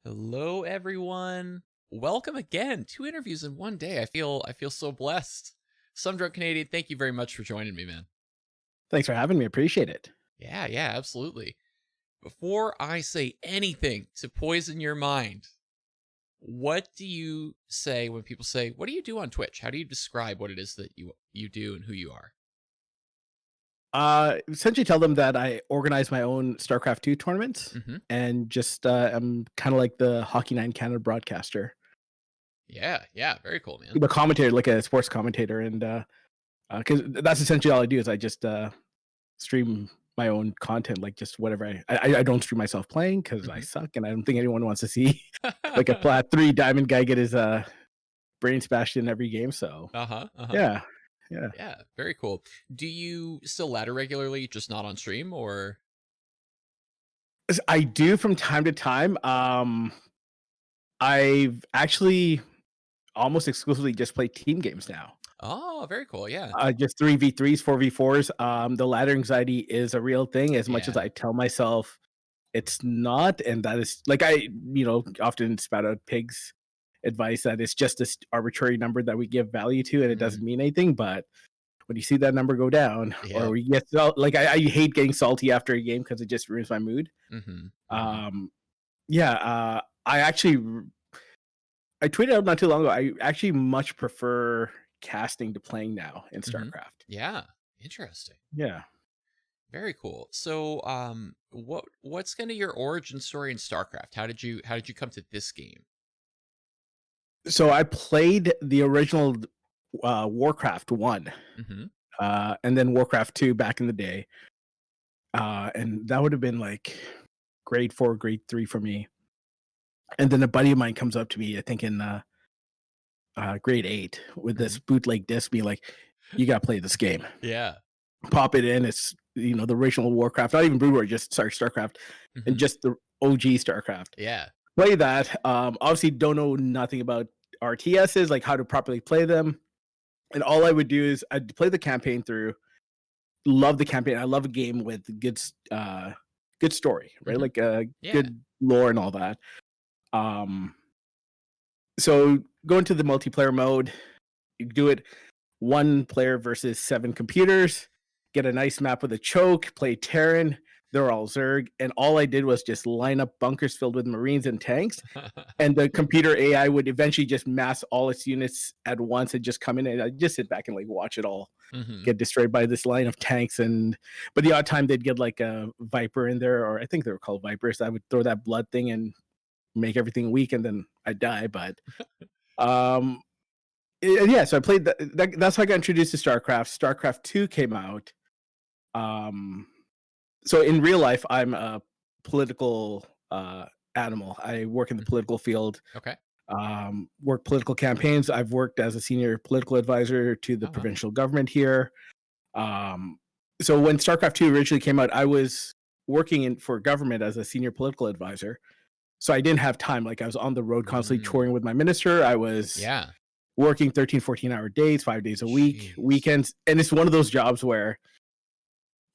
Hello, everyone. Welcome again. Two interviews in one day. I feel so blessed. Some Drunk Canadian, thank you very much for joining me, man. Thanks for having me. Appreciate it. Yeah, absolutely. Before I say anything to poison your mind, what do you say when people say, "What do you do on Twitch?" How do you describe what it is that you do and who you are? Essentially tell them that I organize my own Starcraft 2 tournaments Mhm. and just I'm kind of like the Hockey Night in Canada broadcaster, Yeah, very cool, man. the commentator, like a sports commentator, and because that's essentially all I do is I just stream my own content, like just whatever I don't stream myself playing because I Mhm. suck and I don't think anyone wants to see like a plat 3 diamond guy get his brain spashed in every game. So Uh-huh. yeah, yeah. Yeah, very cool. Do you still ladder regularly, just not on stream or I do from time to time. I've actually almost exclusively just play team games now. Oh, very cool. Yeah. Just 3v3s, 4v4s. The ladder anxiety is a real thing as much as Yeah. I tell myself it's not, and that is like often spout out pigs advice that it's just this arbitrary number that we give value to and it doesn't Mm. mean anything. But when you see that number go down, or Yep. we get like I hate getting salty after a game because it just ruins my mood. Mhm. Mhm. Um, yeah, I tweeted out not too long ago. I actually much prefer casting to playing now in Mhm. StarCraft. Yeah. Interesting. Yeah. Very cool. So, what's kind of your origin story in StarCraft? How did you come to this game? So I played the original Warcraft 1 Mhm. and then Warcraft 2 back in the day. And that would have been like grade 4, grade 3 for me. And then a buddy of mine comes up to me, I think in grade 8 with this Mhm. bootleg disc, be like, you got to play this game. Yeah. Pop it in. It's, the original Warcraft, not even Brood War, just, sorry, StarCraft, and Mhm. just the OG StarCraft. Yeah. Play that. Obviously, don't know nothing about RTSs, like how to properly play them. And all I would do is I'd play the campaign through. Love the campaign. I love a game with good story, right? Mhm. Like Yeah. good lore and all that. Um, so go into the multiplayer mode. You do it one player versus 7 computers. Get a nice map with a choke. Play Terran. They're all Zerg, and all I did was just line up bunkers filled with Marines and tanks, and the computer AI would eventually just mass all its units at once and just come in, and I just sit back and like watch it all Mhm. get destroyed by this line of tanks. And but the odd time they'd get like a Viper in there, or I think they were called Vipers. I would throw that blood thing and make everything weak, and then I'd die. But um, yeah, so I played that's how I got introduced to StarCraft. StarCraft 2 came out. Um, so in real life, I'm a political animal. I work in the Mhm. political field, Okay. work political campaigns. I've worked as a senior political advisor to the Oh, wow. provincial government here. Um, so when StarCraft 2 originally came out, I was working in for government as a senior political advisor. So I didn't have time. Like I was on the road constantly touring Mm. with my minister. I was Yeah. working 13, 14-hour days, 5 days a week, Jeez. weekends. And it's one of those jobs where,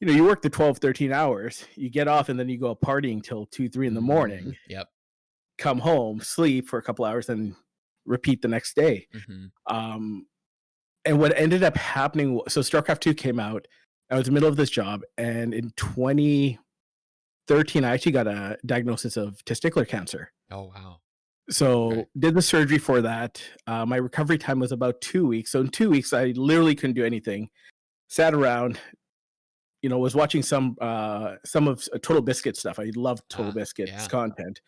you work the 12, 13 hours, you get off and then you go out partying till 2, 3 in the morning, Yep. come home, sleep for a couple hours, and repeat the next day. Mhm. Um, and what ended up happening, so StarCraft 2 came out. I was in the middle of this job, and in 2013, I actually got a diagnosis of testicular cancer. Oh, wow. Okay. So did the surgery for that. My recovery time was about 2 weeks. So in 2 weeks, I literally couldn't do anything. Sat around, was watching some of Total Biscuit stuff. I loved Total Biscuit's Yeah. content,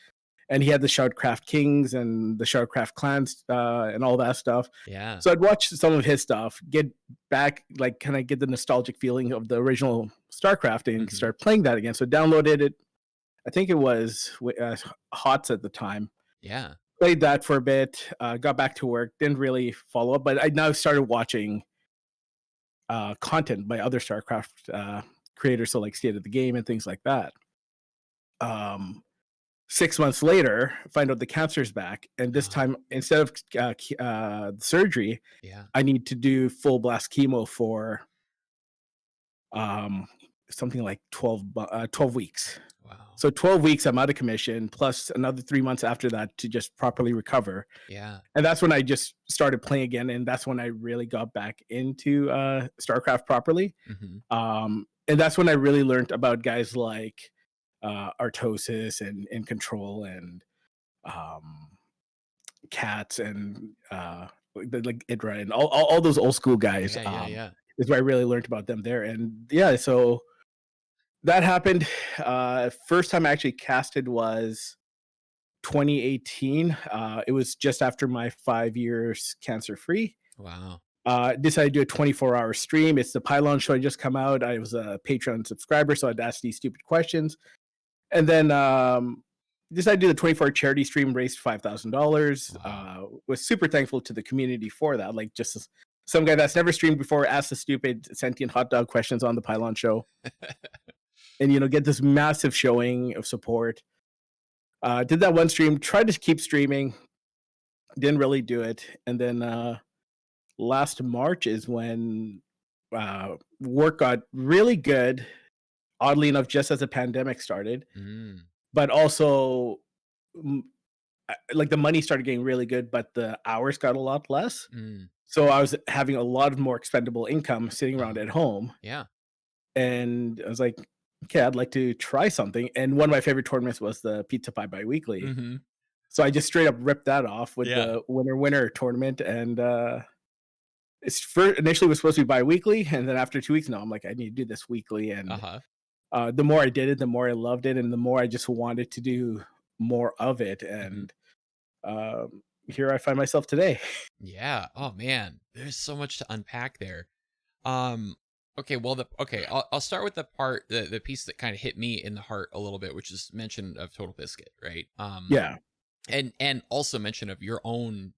and he had the Shoutcraft Kings and the Shoutcraft clans and all that stuff. Yeah. So I'd watch some of his stuff, get back, like, kind of get the nostalgic feeling of the original StarCraft and Mhm. start playing that again. So downloaded it. I think it was HOTS at the time. Yeah. Played that for a bit. Got back to work. Didn't really follow up, but I now started watching content by other StarCraft creators, so like State of the Game and things like that. Um, 6 months later, find out the cancer's back, and this Oh, time instead of surgery, yeah. I need to do full blast chemo for um, something like 12 weeks. Wow. So 12 weeks I'm out of commission, plus another 3 months after that to just properly recover. Yeah. And that's when I just started playing again, and that's when I really got back into Starcraft properly. Mhm. And that's when I really learned about guys like Artosis and Control and um, Cats and like Idra and all those old school guys. Yeah, yeah, yeah. Is where I really learned about them there. And yeah, so that happened. First time I actually casted was 2018. It was just after my 5 years cancer free. Wow. Decided to do a 24-hour stream. It's the Pylon show had just come out. I was a Patreon subscriber, so I'd ask these stupid questions. And then decided to do the 24-hour charity stream, raised $5,000. Wow. Was super thankful to the community for that. Like just some guy that's never streamed before asked the stupid sentient hot dog questions on the Pylon show, and get this massive showing of support. Did that one stream, tried to keep streaming, didn't really do it. And then last March is when work got really good, oddly enough, just as the pandemic started, Mm. but also mm, like the money started getting really good, but the hours got a lot less. Mm. So I was having a lot of more expendable income sitting around Uh-huh. at home. Yeah. And I was like, okay, I'd like to try something. And one of my favorite tournaments was the Pizza Pie Biweekly. Mhm. So I just straight up ripped that off with Yeah. the winner tournament. And initially was supposed to be bi-weekly, and then after 2 weeks, no, I'm like, I need to do this weekly. And Uh-huh. the more I did it, the more I loved it, and the more I just wanted to do more of it. Mhm. And here I find myself today. Yeah. Oh man, there's so much to unpack there. Um okay, well I'll start with the part the piece that kind of hit me in the heart a little bit, which is mention of Total Biscuit, right? Yeah. And also mention of your own,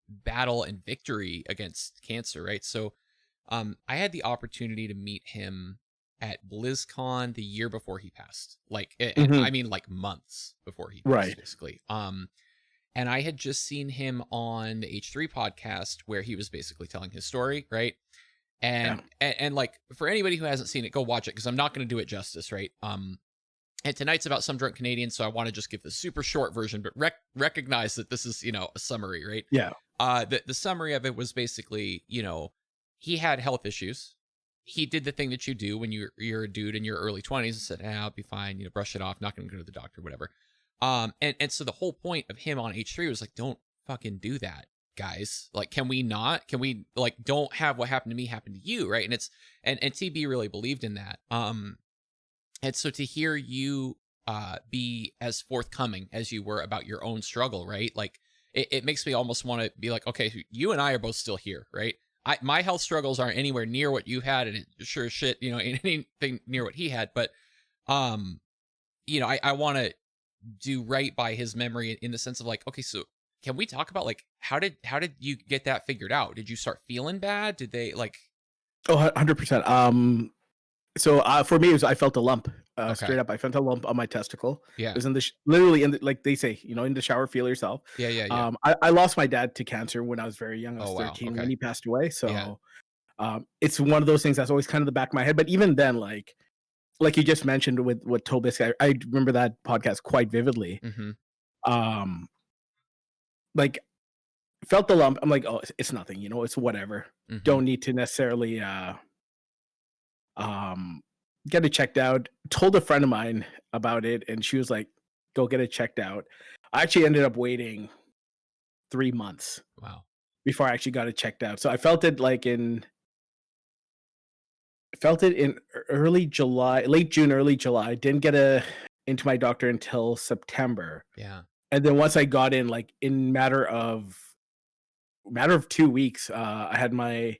battle and victory against cancer, right? So I had the opportunity to meet him at BlizzCon the year before he passed. Like and Hmm. I mean like months before he passed Right. basically. And I had just seen him on the H3 podcast where he was basically telling his story, right? Yeah. And like for anybody who hasn't seen it, go watch it because I'm not going to do it justice, right? And tonight's about some drunk Canadians, so I want to just give the super short version, but recognize that this is a summary, right? Yeah. The summary of it was basically, he had health issues. He did the thing that you do when you're a dude in your early 20s and said, I'll be fine, brush it off, not going to go to the doctor, whatever. And so the whole point of him on H3 was like, don't fucking do that, guys. Like, can we like, don't have what happened to me happen to you, right? And and TB really believed in that. And so to hear you be as forthcoming as you were about your own struggle, right? Like, it makes me almost want to be like, okay, you and I are both still here, right? My health struggles aren't anywhere near what you had, and it sure as shit, ain't anything near what he had. But, I want to do right by his memory in the sense of like, okay, so can we talk about like how did you get that figured out? Did you start feeling bad? Did they like? Oh, 100%. So for me, I felt a lump. Okay, Straight up, I felt a lump on my testicle. It yeah, was in the literally in the, like they say, in the shower, feel yourself. yeah, yeah, yeah. I lost my dad to cancer when I was very young. I was Oh wow, 13 when okay, he passed away. yeah, So it's one of those things that's always kind of the back of my head. But even then, like you just mentioned with Tobis, I remember that podcast quite vividly. mm-hmm, Um, like felt the lump. I'm like, oh, it's nothing. It's whatever. mm-hmm, Don't need to necessarily um get it checked out. Told a friend of mine about it, and she was like, go get it checked out. I actually ended up waiting 3 months wow, before I actually got it checked out. So I felt it in early July, late June, early July. Didn't get into my doctor until September. yeah, And then once I got in, like in matter of 2 weeks, I had my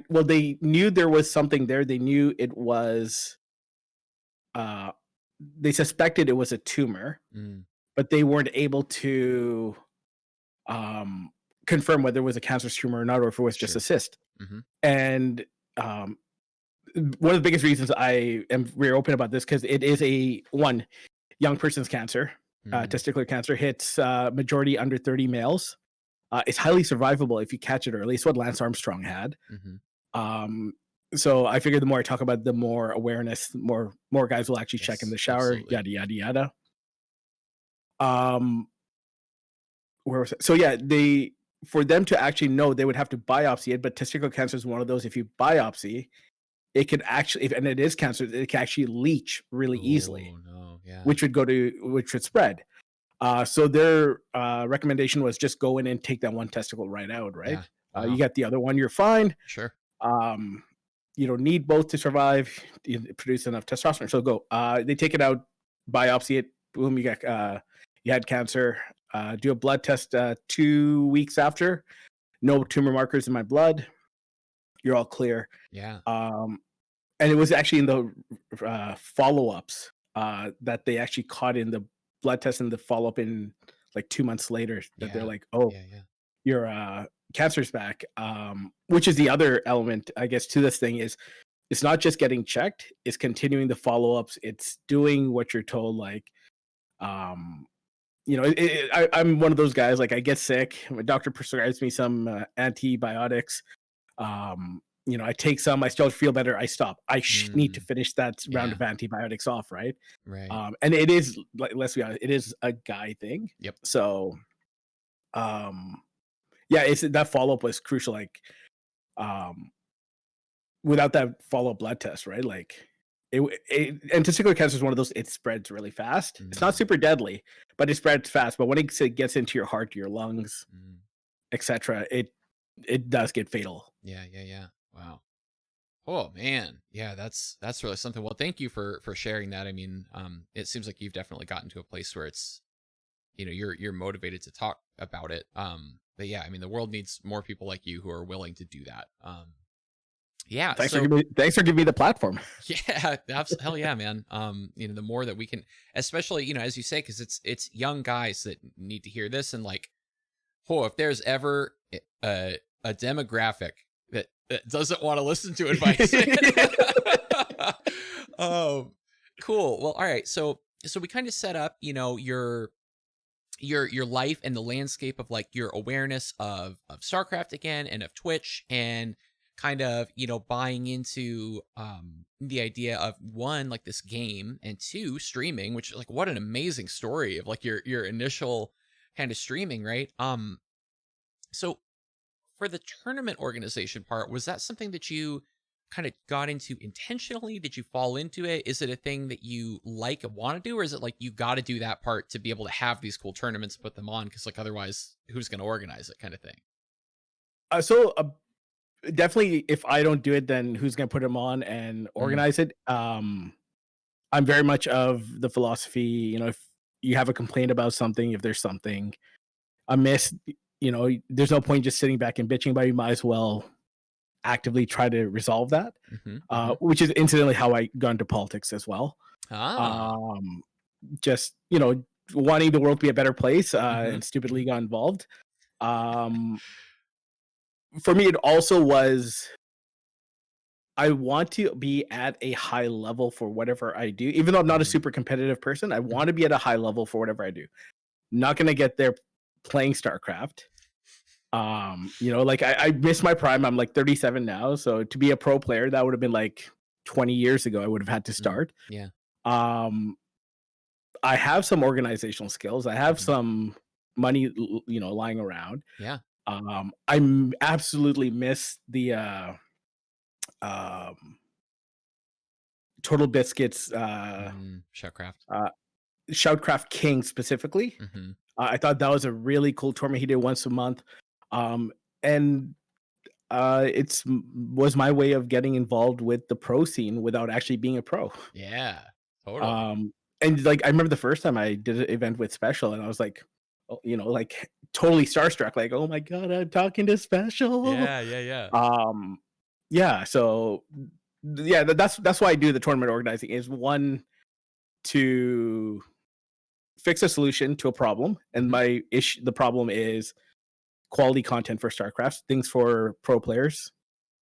well, they knew there was something there. They knew it was uh they suspected it was a tumor, mm, but they weren't able to um confirm whether it was a cancerous tumor or not, or if it was just a sure, cyst. mm-hmm, And um one of the biggest reasons I am very open about this, because it is a one young person's cancer. mm, Testicular cancer hits majority under 30 males. It's highly survivable if you catch it early. It's what Lance Armstrong had. mm-hmm, Um, So I figured the more I talk about it, the more awareness, more guys will actually check in Yes, the shower, absolutely. yada yada yada. Um, where was it? So yeah, they for them to actually know, they would have to biopsy it. But testicular cancer is one of those. If you biopsy, it can actually, if, and it is cancer, it can actually leach really easily, Oh no, yeah, which would spread. So their recommendation was just go in and take that one testicle right out. Right. yeah. You Wow, got the other one, you're fine. sure. Um, you don't need both to survive. You produce enough testosterone, so go. They take it out, biopsy it. Boom, you had cancer. Do a blood test 2 weeks after. No tumor markers in my blood. You're all clear. Yeah, Um, and it was actually in the follow ups that they actually caught in the blood test and the follow up in like 2 months later that they're yeah, like, oh, yeah, yeah. your cancer's back. Which is the other element, I guess, to this thing is it's not just getting checked, it's continuing the follow-ups, it's doing what you're told, like, um, I'm one of those guys, like, I get sick, my doctor prescribes me some, antibiotics, I take some, I still feel better, I stop. Need to Mm, finish that round yeah, of antibiotics off, right? right. And it is, like, let's be honest, it is a guy thing. Yep. So, um, yeah, it's that follow-up was crucial, like, um without that follow-up blood test, right? Like, and testicular cancer is one of those, it spreads really fast. It's not Mm, super deadly, but it spreads fast. But when it gets into your heart, your lungs, mm. etc., it does get fatal. Yeah, yeah, yeah. Wow. Oh man, yeah, that's really something. Well, thank you for sharing that. I mean, it seems like you've definitely gotten to a place where it's you're motivated to talk about it. But yeah, I mean, the world needs more people like you who are willing to do that. Yeah. So Thanks for giving me the platform. yeah, hell yeah, man. The more that we can, especially as you say, because it's young guys that need to hear this, and like, oh, if there's ever a demographic that doesn't want to listen to advice. um, cool. Well, all right. So we kind of set up, your life and the landscape of like your awareness of Starcraft again and of Twitch and kind of buying into the idea of one like this game and two streaming, which like what an amazing story of like your initial kind of streaming, right? So for the tournament organization part, was that something that you kind of got into intentionally? Did you fall into it? Is it a thing that you like and want to do, or is it like you got to do that part to be able to have these cool tournaments, put them on? Because like otherwise, who's going to organize it, kind of thing? So definitely, if I don't do it, then who's going to put them on and Mm, organize it? I'm very much of the philosophy, if you have a complaint about something, if there's something amiss, there's no point just sitting back and bitching about it. You might as well actively try to resolve that, mm-hmm, mm-hmm. which is incidentally how I got into politics as well. Ah, Um, just, wanting the world to be a better place mm-hmm, and stupidly mm-hmm, got involved. Um, for me, it also was I want to be at a high level for whatever I do, even though I'm not a mm-hmm, super competitive person. I mm-hmm. want to be at a high level for whatever I do. Not going to get there playing StarCraft. Like I missed my prime. I'm like 37 now, so to be a pro player, that would have been like 20 years ago. I would have had to Mm, start. yeah, Um, I have some organizational skills. I have mm-hmm, some money, lying around. yeah. I'm absolutely miss the um, Total Biscuits Shotcraft. uh, Shoutcraft King specifically. Mm-hmm, I thought that was a really cool tournament. He did once a month, and it's was my way of getting involved with the pro scene without actually being a pro. yeah, totally. Um, and like I remember the first time I did an event with Special, and I was like, like totally starstruck, like, oh my god, I'm talking to Special. Yeah, yeah, yeah. Um, yeah, so yeah, that's why I do the tournament organizing is one to fix a solution to a problem, and Mm-hmm, the problem is quality content for StarCraft, things for pro players,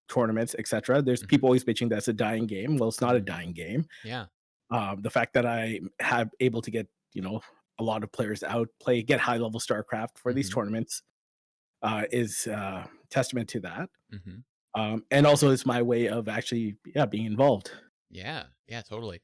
tournaments, etc. There's mm-hmm, people always bitching that's a dying game. Well, it's not a mm-hmm. dying game. Yeah. The fact that I have able to get a lot of players out get high level StarCraft for these Mm-hmm, tournaments is testament to that. mm-hmm. And also it's my way of actually, yeah, being involved. Yeah. Yeah, totally.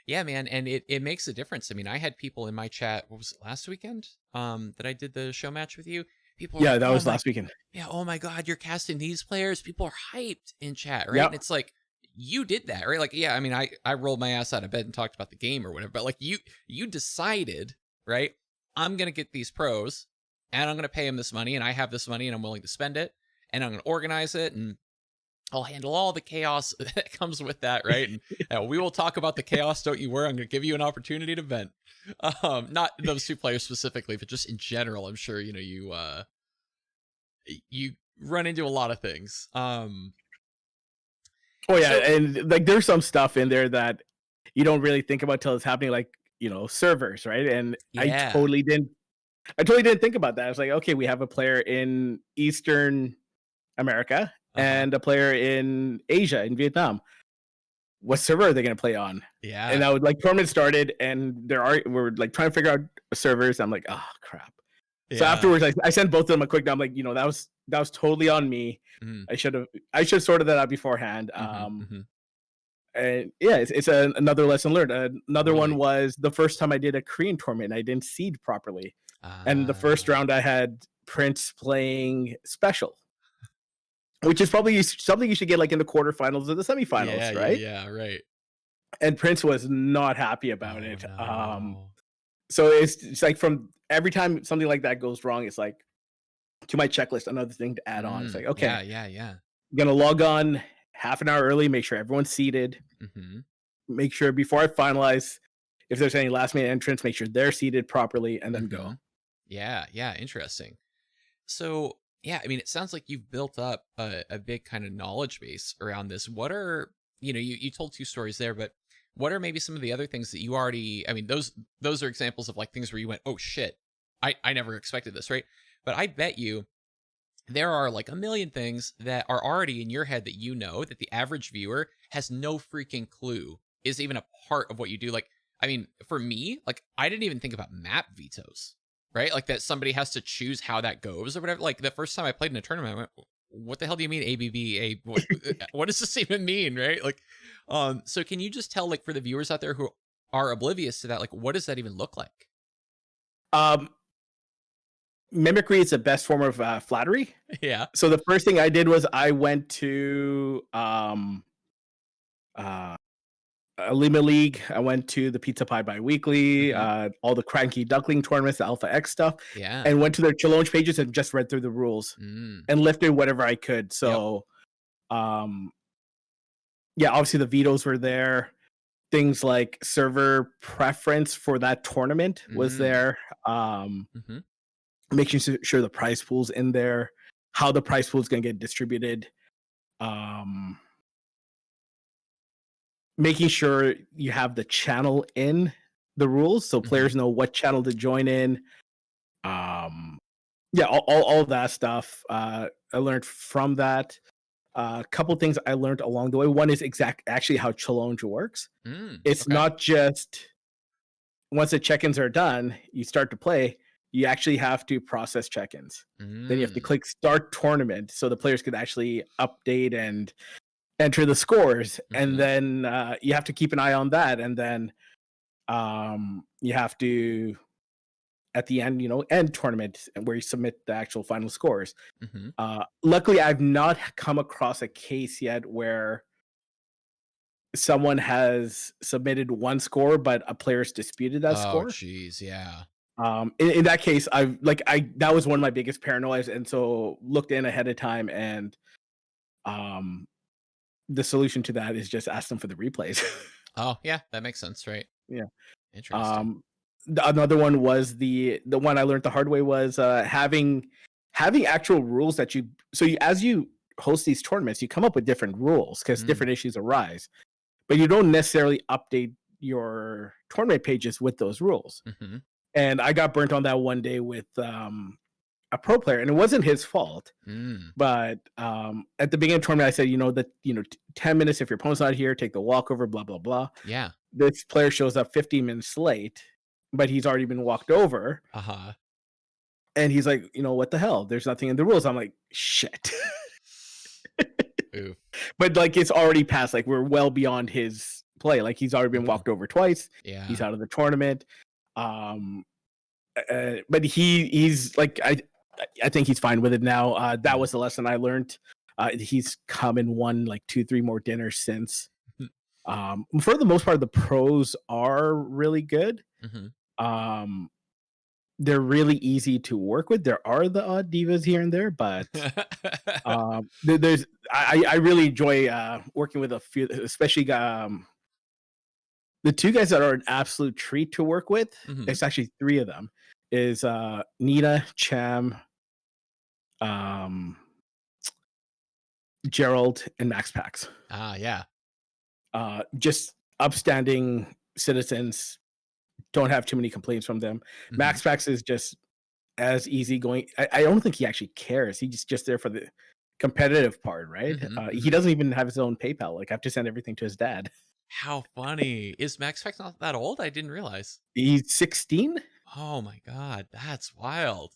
Yeah, man, and it makes a difference. I mean, I had people in my chat, what was it, last weekend? That I did the show match with you. People were Yeah, like, that "Oh was my last weekend. yeah, oh my god, you're casting these players." People are hyped in chat, right? And Yep. it's like you did that, right? Like, yeah, I mean, I rolled my ass out of bed and talked about the game or whatever, but like you decided, right? I'm going to get these pros and I'm going to pay them this money and I have this money and I'm willing to spend it and I'm going to organize it and I'll handle all the chaos that comes with that, right? And we will talk about the chaos. Don't you worry. I'm going to give you an opportunity to vent. Not those two players specifically, but just in general. I'm sure you run into a lot of things. Oh yeah, So and like there's some stuff in there that you don't really think about till it's happening, like, servers, right? And yeah, I totally didn't think about that. I was like, okay, we have a player in Eastern America uh huh, and a player in Asia, in Vietnam. What server are they going to play on? And yeah, I would like tournament started, and we're like trying to figure out servers. I'm like, oh crap. So yeah, afterwards, I sent both of them a quick. I'm like, that was totally on me. mm-hmm, I should have sorted that out beforehand. mm-hmm, mm-hmm, And yeah, it's another lesson learned. Another one totally. was the first time I did a Korean tournament. I didn't seed properly, and the first Ah, round I had Prince playing special, which is probably something you should get like in the quarterfinals or the yeah, semifinals, yeah, right? yeah, right. And Prince was not happy about Oh it. no. So it's like from every time something like that goes wrong, it's like to my checklist another thing to add on. It's like, okay, Yeah, yeah, yeah. I'm gonna log on half an hour early, make sure everyone's seated, Mm-hmm, make sure before I finalize if there's any last minute entrants, make sure they're seated properly, and then mm-hmm. go. Yeah, yeah, interesting. So, yeah, I mean, it sounds like you've built up a big kind of knowledge base around this. What are, you told two stories there, but what are maybe some of the other things that you already, I mean, those are examples of like things where you went, oh shit, I never expected this, right? But I bet you there are like a million things that are already in your head that that the average viewer has no freaking clue is even a part of what you do. Like, I mean, for me, like I didn't even think about map vetoes, right? Like that somebody has to choose how that goes or whatever. Like the first time I played in a tournament, I went, what the hell do you mean ABB? What does this even mean, right? Like, so can you just tell, like, for the viewers out there who are oblivious to that, like, what does that even look like? Um, Mimicry is the best form of flattery. Yeah. So the first thing I did was I went to uh, Lima League. I went to the Pizza Pie Biweekly, Hmm. all the Cranky Duckling tournaments, the Alpha X stuff, Yeah. and went to their challenge pages and just read through the rules Mm. and lifted whatever I could. Yep. So, um, yeah, obviously the vetoes were there. Things like server preference for that tournament was Mm. there. Um, Hmm. Making sure the prize pool's in there, how the prize pool is going to get distributed. Um, Making sure you have the channel in the rules so Hmm. players know what channel to join in. Um, yeah, all that stuff. I learned from that. A couple things I learned along the way. One is actually how challenge works. Mm. It's Okay. not just once the check-ins are done, you start to play. You actually have to process check-ins. Then you have to Mm. click start tournament so the players could actually update and enter the scores. And Hmm. then you have to keep an eye on that. And then you have to at the end, end tournament where you submit the actual final scores. Hmm. Luckily, I've not come across a case yet where someone has submitted one score, but a player's disputed that Oh, score. geez. Yeah. In that case, I that was one of my biggest paranoias, and so looked in ahead of time, and um, the solution to that is just ask them for the replays. Oh, yeah. That makes sense, right? Yeah. Interesting. Um, Another one was the one I learned the hard way was having actual rules that as you host these tournaments, you come up with different rules because Mm. different issues arise, but you don't necessarily update your tournament pages with those rules. Hmm. And I got burnt on that one day with a pro player, and it wasn't his fault. Mm. But at the beginning of the tournament, I said, 10 minutes if your opponent's not here, take the walkover, blah blah blah. Yeah. This player shows up 15 minutes late, but he's already been walked over. Uh-huh. And he's like, what the hell? There's nothing in the rules. I'm like, shit. Oof. But like it's already past. Like we're well beyond his play. Like he's already been Mhm. walked over twice. He's Yeah. out of the tournament. Um, but he's like I think he's fine with it now. That Mhm. was the lesson I learned. He's come and won like 2, 3 more dinners since. For the most part, the pros are really good. Mhm. Um, they're really easy to work with. There are the odd divas here and there, but there's I really enjoy working with a few, especially the two guys that are an absolute treat to work with. Mhm. It's actually three of them. Is Nina, Cham, um, Gerald, and Max Pax. Ah, yeah. Just upstanding citizens. Don't have too many complaints from them. Mhm. Max Pax is just as easygoing. I don't think he actually cares. He's just there for the competitive part, right? Mhm. He Mhm. doesn't even have his own PayPal. Like I have to send everything to his dad. How funny. Is Max Effect not that old? I didn't realize. He's 16. Oh my god, that's wild.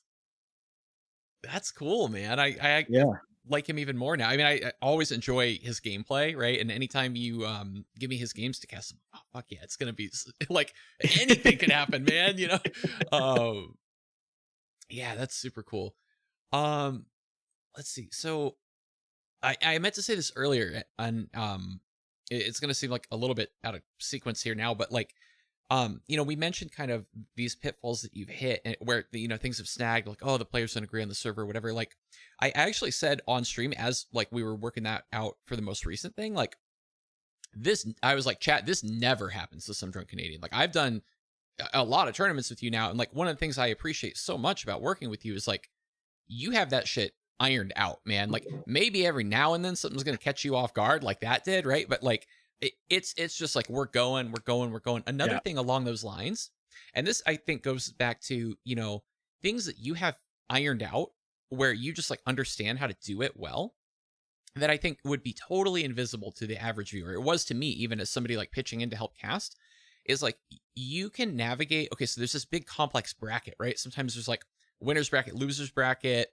That's cool, man. I Yeah. like him even more now. I mean, I always enjoy his gameplay, right? And anytime you give me his games to cast, I'm like, oh fuck yeah, it's gonna be like anything could happen, man. You know, um, yeah, that's super cool. Um, let's see. So I meant to say this earlier, and it's gonna seem like a little bit out of sequence here now, but like we mentioned kind of these pitfalls that you've hit and where things have snagged, like, oh, the players don't agree on the server, whatever. Like, I actually said on stream as like we were working that out for the most recent thing, like this, I was like, chat, this never happens to some drunk Canadian. Like, I've done a lot of tournaments with you now, and like one of the things I appreciate so much about working with you is like you have that shit ironed out, man. Like maybe every now and then something's gonna catch you off guard, like that did, right? But like it's just like we're going, we're going, we're going. Another Yeah. thing along those lines, and this I think goes back to things that you have ironed out where you just like understand how to do it well. That I think would be totally invisible to the average viewer. It was to me, even as somebody like pitching in to help cast, is like you can navigate. Okay, so there's this big complex bracket, right? Sometimes there's like winners bracket, losers bracket.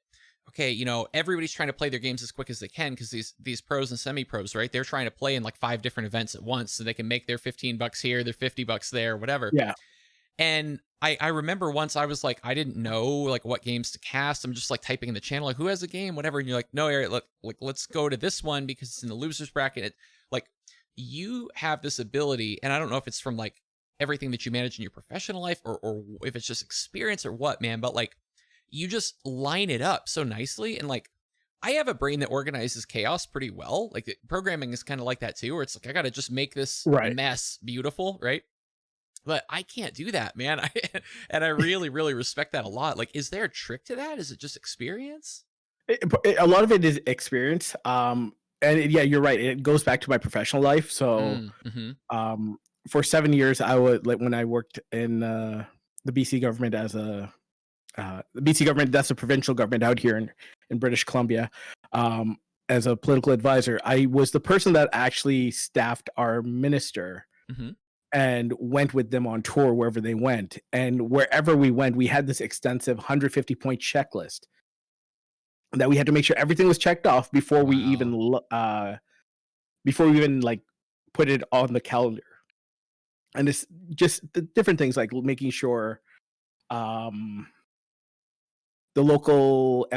Okay, everybody's trying to play their games as quick as they can because these pros and semi pros, right? They're trying to play in like 5 different events at once so they can make their $15 here, their $50 there, whatever. Yeah. And I remember once I was like, I didn't know like what games to cast. I'm just like typing in the channel, like who has a game, whatever. And you're like, no, Eric, look, like let's go to this one because it's in the losers bracket. Like you have this ability, and I don't know if it's from like everything that you manage in your professional life or if it's just experience or what, man, but like you just line it up so nicely. And like I have a brain that organizes chaos pretty well. Like programming is kind of like that too, where it's like I gotta just make this Right. mess beautiful, right? But I can't do that, man. And I really, really respect that a lot. Like, is there a trick to that? Is it just experience? A lot of it is experience. Yeah, you're right. It goes back to my professional life. So, Mm-hmm. um, for 7 years, I would like when I worked in the BC government as the BC government. That's a provincial government out here in British Columbia. Um, as a political advisor, I was the person that actually staffed our minister Mm-hmm. and went with them on tour wherever they went. And wherever we went, we had this extensive 150-point checklist that we had to make sure everything was checked off Wow. before we even like put it on the calendar. And it's just the different things like making sure um, the local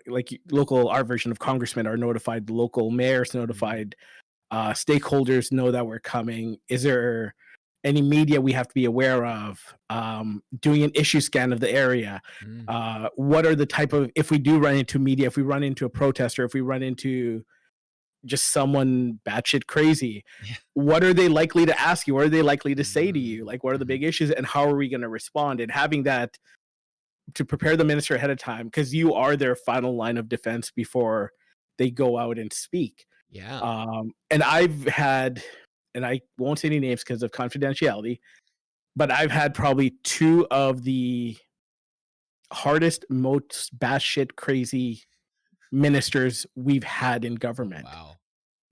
like local our version of congressmen are notified, the local mayors Mm-hmm. notified, stakeholders know that we're coming. Is there any media we have to be aware of? Doing an issue scan of the area. Mm. What are the type of, if we do run into media, if we run into a protester, if we run into just someone batshit crazy, Yeah. what are they likely to ask you? What are they likely to say to you? Like, what are the Mm-hmm. big issues and how are we going to respond? And having that to prepare the minister ahead of time, because you are their final line of defense before they go out and speak. Yeah. And I've had, and I won't say any names because of confidentiality, but I've had probably two of the hardest, most batshit crazy ministers we've had in Oh government.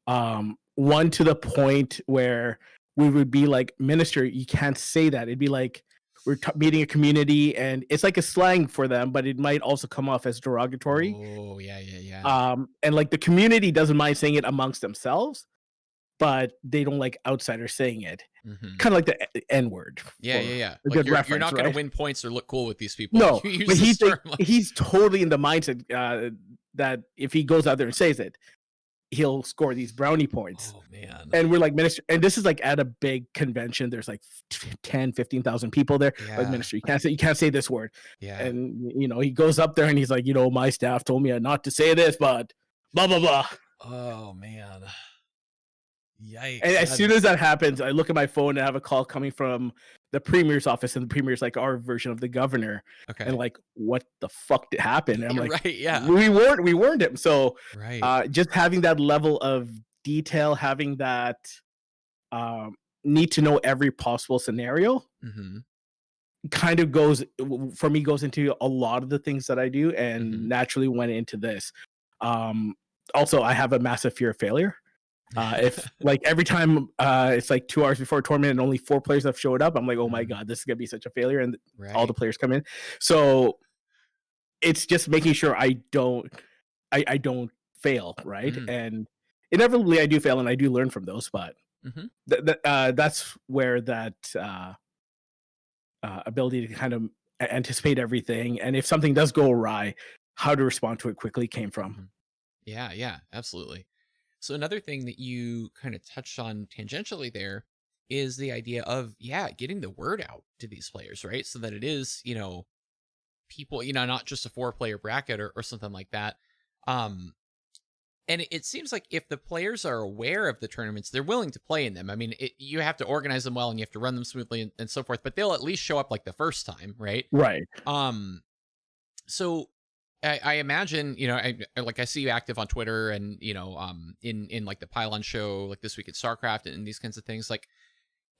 wow. One to the point where we would be like, Minister, you can't say that. It'd be like, we're meeting a community, and it's like a slang for them, but it might also come off as derogatory. Oh, yeah, yeah, yeah. And like the community doesn't mind saying it amongst themselves, but they don't like outsiders saying it. Mhm. Kind of like the N word Yeah, for yeah, yeah. a Like good you're reference, not gonna right? win points or look cool with these people No, if you use but this term. he's totally in the mindset that if he goes out there and says it, he'll score these brownie points. Oh, man. And we're like, minister, and this is like at a big convention. There's like 10, 15,000 people there. Like, Yeah, minister, you can't say this word. yeah. And he goes up there and he's like, my staff told me not to say this, but blah blah blah. Oh, man. And Yikes. as soon as that happens, I look at my phone and I have a call coming from the premier's office, and the premier's like our version of the governor. And Okay. like, what the fuck did happen? And I'm like, Right, yeah. we warned him. So Right. just having that level of detail, having that need to know every possible scenario, Mhm, kind of goes for me, goes into a lot of the things that I do, and mhm. naturally went into this. Um, Also, I have a massive fear of failure. If like every time it's like 2 hours before a tournament and only 4 players have showed up, I'm like, oh my Mhm. god, this is gonna be such a failure, and all Right. the players come in. So it's just making sure I don't fail, right? Mm, And inevitably I do fail, and I do learn from those, but mhm. that's where that ability to kind of anticipate everything, and if something does go awry, how to respond to it quickly came from. Mhm. Yeah, yeah, absolutely. So another thing that you kind of touched on tangentially there is the idea of, yeah, getting the word out to these players, right? So that it is, people, not just a 4-player bracket or something like that. Um, and it seems like if the players are aware of the tournaments, they're willing to play in them. I mean, you have to organize them well and you have to run them smoothly and so forth, but they'll at least show up like the first time, right? Right. Um, so I imagine, like I see you active on Twitter and, in like the Pylon show, like this week at Starcraft and these kinds of things. Like,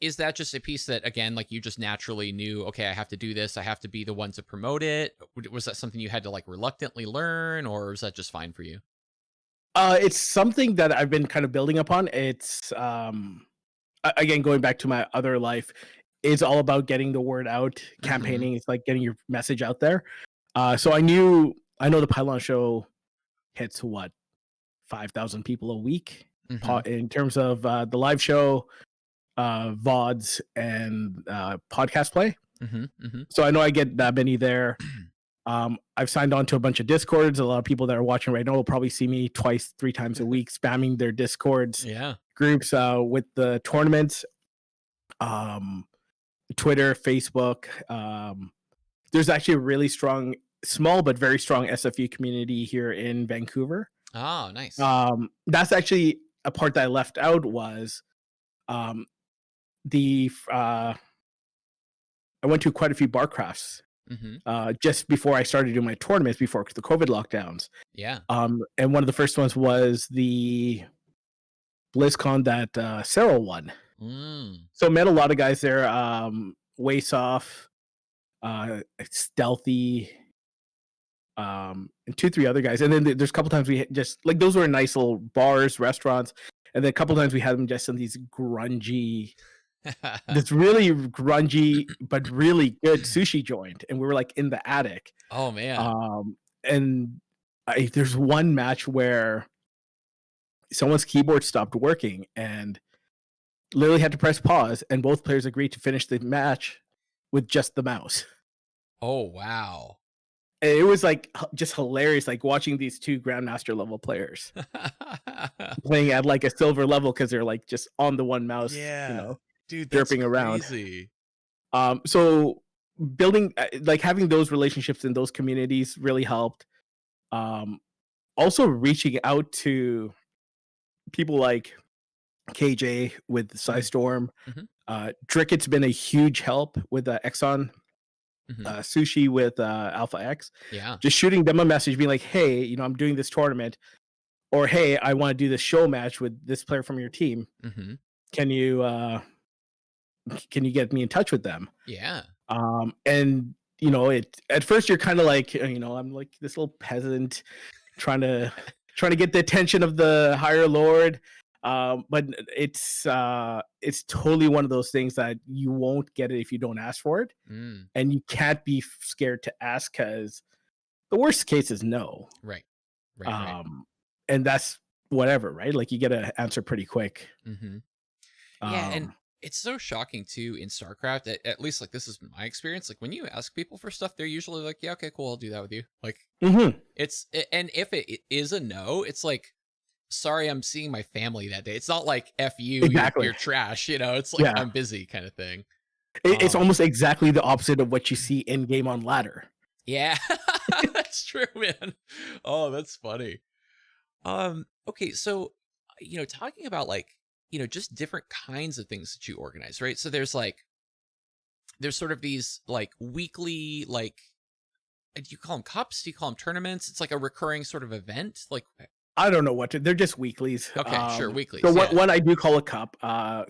is that just a piece that, again, like you just naturally knew, okay, I have to do this. I have to be the one to promote it. Was that something you had to like reluctantly learn, or was that just fine for you? It's something that I've been kind of building upon. It's again, going back to my other life, it's all about getting the word out, Mm-hmm. campaigning. It's like getting your message out there. So I know the Pylon show hits what 5,000 people a week Mm-hmm. in terms of the live show, VODs, and podcast play. Mm-hmm. Mm-hmm. So I know I get that many there. I've signed on to a bunch of Discords. A lot of people that are watching right now will probably see me twice, 3 times a week spamming their Discords Yeah. groups with the tournaments. Um, Twitter, Facebook. There's actually a really strong, small but very strong SFU community here in Vancouver. Oh, nice. That's actually a part that I left out was um, the I went to quite a few bar crafts Mm-hmm. just before I started doing my tournaments before the COVID lockdowns. Yeah. And one of the first ones was the BlizzCon that Cyril won. Mm. So met a lot of guys there. Waste Off, Stealthy, and 2, 3 other guys. And then there's a couple times we just like those were nice little bars, restaurants. And then a couple times we had them just in these this really grungy but really good sushi joint, and we were like in the attic. Oh, man. And there's one match where someone's keyboard stopped working and literally had to press pause, and both players agreed to finish the match with just the mouse. Oh, wow. And it was like just hilarious, like watching these 2 grandmaster level players playing at like a silver level because they're like just on the one mouse, Yeah. Dude, that's derping around. crazy. So building like having those relationships in those communities really helped. Also reaching out to people like KJ with Mhm. Storm. Mhm. Dricket's been a huge help with Exxon, Mhm. Sushi with Alpha X. Yeah. Just shooting them a message, being like, "Hey, I'm doing this tournament," or "Hey, I want to do this show match with this player from your team. Mhm. Can you get me in touch with them?" Yeah. And it at first you're kind of like, I'm like this little peasant trying to get the attention of the higher lord. But it's totally one of those things that you won't get it if you don't ask for it, Mm, and you can't be scared to ask because the worst case is no. right. Right, right. Um, and that's whatever, right? Like you get an answer pretty quick. Mhm. Yeah, and Um, it's so shocking too in StarCraft. At least like this is my experience. Like when you ask people for stuff, they're usually like, "Yeah, okay, cool, I'll do that with you." Like mhm, and if it is a no, it's like, "Sorry, I'm seeing my family that day." It's not like "F you, exactly. you're trash." You know, it's like Yeah, I'm busy kind of thing. it's Um, almost exactly the opposite of what you see in game on ladder. yeah, that's true, man. Oh, that's funny. Okay, so talking about like just different kinds of things that you organize, right? So there's sort of these like weekly like do you call them cups? Do you call them tournaments? It's like a recurring sort of event. Like I don't know what to. They're just weeklies. okay, sure, So weeklies, what yeah. what I do call a cup.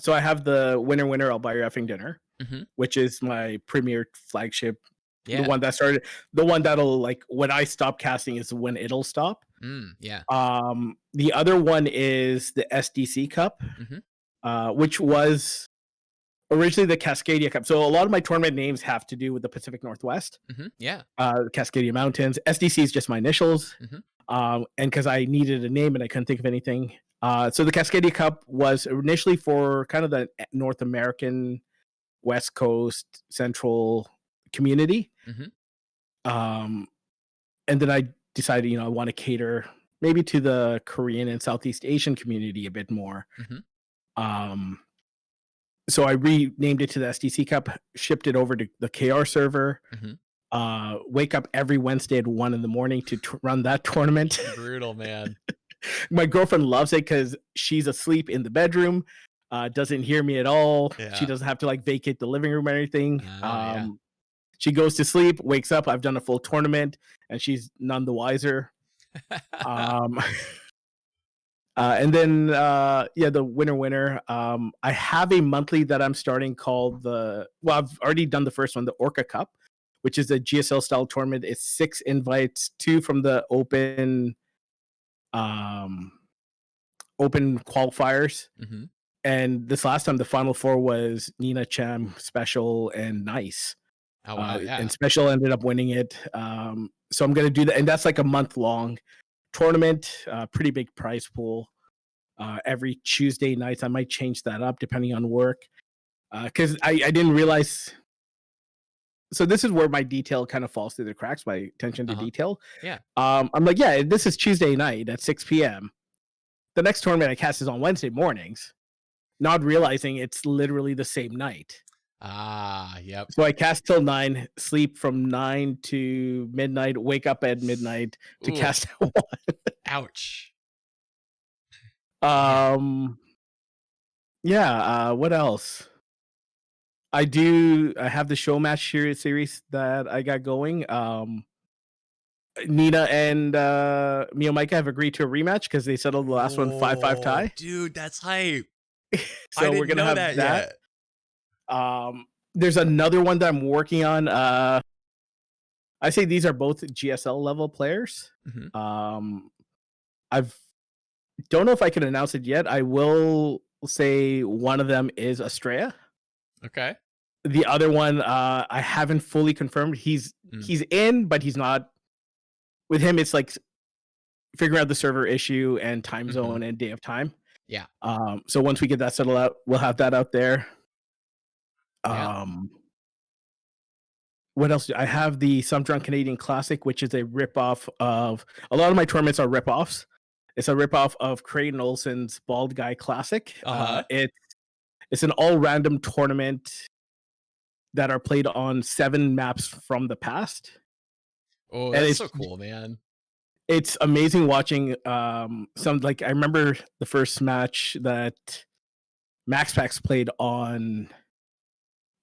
So I have the winner, I'll buy your effing dinner, Hmm. which is my premier flagship, the Yeah. one that started, the one that'll like when I stop casting is when it'll stop. Yeah. The other one is the SDC Cup, Hmm. which was originally the Cascadia Cup. So a lot of my tournament names have to do with the Pacific Northwest, Yeah. Cascadia Mountains. SDC is just my initials, Hmm. and because I needed a name and I couldn't think of anything. So the Cascadia Cup was initially for kind of the North American West Coast Central community. Hmm. Um, and then I decided, I want to cater maybe to the Korean and Southeast Asian community a bit more. Hmm. Um, so I renamed it to the SDC Cup, shipped it over to the KR server. Hmm. Wake up every Wednesday at 1 in the morning to run that tournament. Brutal, man. My girlfriend loves it because she's asleep in the bedroom, doesn't hear me at all. She Yeah. doesn't have to like vacate the living room or anything. Oh, yeah. She goes to sleep, wakes up. I've done a full tournament, and she's none the wiser. Um, and then yeah, the winner. I have a monthly that I'm starting called I've already done the first one, the Orca Cup, which is a GSL style tournament. It's 6 invites, two from the um open qualifiers. Hmm. And this last time the final four was Nina Cham, Special, and Nice. Oh, wow, And yeah. Special ended up winning it. So I'm gonna do that, and that's like a month long tournament, pretty big prize pool. Every Tuesday nights, I might change that up depending on work, because I didn't realize. So this is where my detail kind of falls through the cracks. My attention to Uh-huh. detail. Yeah. I'm like, yeah, this is Tuesday night at 6 p.m. The next tournament I cast is on Wednesday mornings, not realizing it's literally the same night. Ah, yep. So I cast till 9, sleep from 9 to midnight, wake up at midnight to Ooh, cast at 1. ouch. Man. Um, yeah, what else? I have the show match series that I got going. Nina and Mio Micah have agreed to a rematch because they settled the last one 5-5 Oh, tie. dude, that's hype. I So we're didn't gonna know have that that. yet. There's another one that I'm working on. I say these are both GSL level players. Hmm. Um, I've don't know if I can announce it yet. I will say one of them is Estrella. Okay. The other one, I haven't fully confirmed. Mm. He's in, but he's not. With him, it's like figuring out the server issue and time Hmm. zone and day of time. Yeah. So once we get that settled out, we'll have that out there. Yeah. Um, what else? I have the Some Drunk Canadian Classic, which is a ripoff of a lot of my tournaments are ripoffs. It's a ripoff of Creighton Olsen's Bald Guy Classic. Uh-huh. It's an all random tournament that are played on 7 maps from the past, Oh, and that's so cool, man. it's amazing watching some like I remember the first match that Max Pax played on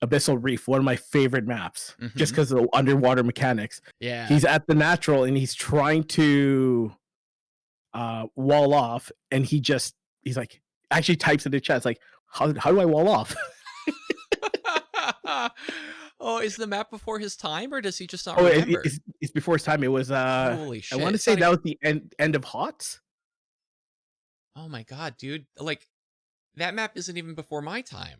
Abyssal Reef, one of my favorite maps, just Hmm. because of the underwater mechanics. Yeah. He's at the natural and he's trying to wall off, and he's like actually types in the chat, it's like, how do I wall off? Oh, is the map before his time, or does he just not Oh, remember? it's before his time. It was Holy I want shit! to It's say not that even. was the end of HOTS. Oh my god, dude. Like that map isn't even before my time.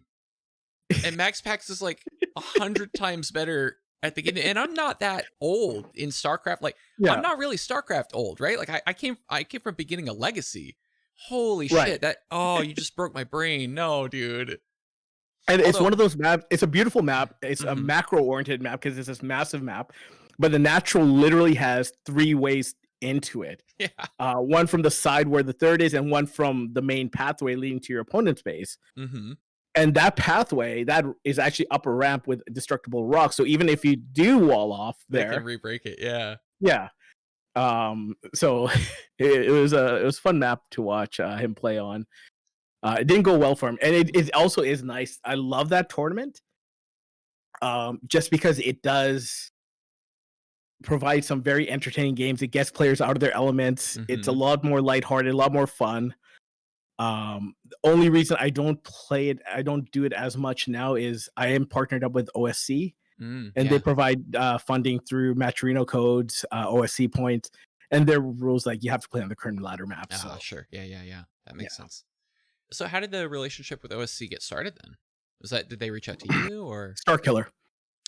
And Max Pax is like 100 times better at the game. And I'm not that old in StarCraft. Like I'm Yeah, not really StarCraft old, right? Like I came from beginning of Legacy. Holy right. shit. That oh, you just broke my brain. No, dude. And it's one Although of those maps. It's a beautiful map. It's a mhm, macro-oriented map because it's this massive map. But the natural literally has 3 ways into it. yeah. One from the side where the third is, and one from the main pathway leading to your opponent's base. Mhm. And that pathway, that is actually up a ramp with destructible rocks. So even if you do wall off They can there, re-break it. Yeah. yeah. So it was a fun map to watch him play on. It didn't go well for him, and it also is nice. I love that tournament, just because it does provide some very entertaining games. It gets players out of their elements. It's a Mhm. lot more lighthearted, a lot more fun. The only reason I don't play it, I don't do it as much now, is I am partnered up with OSC, and they Yeah. provide funding through Matcherino codes, OSC points, and their rules like you have to play on the current ladder map. Ah, So sure. Yeah, yeah, yeah. That makes yeah, sense. So how did the relationship with OSC get started then? Was that did they reach out to you or Star Killer,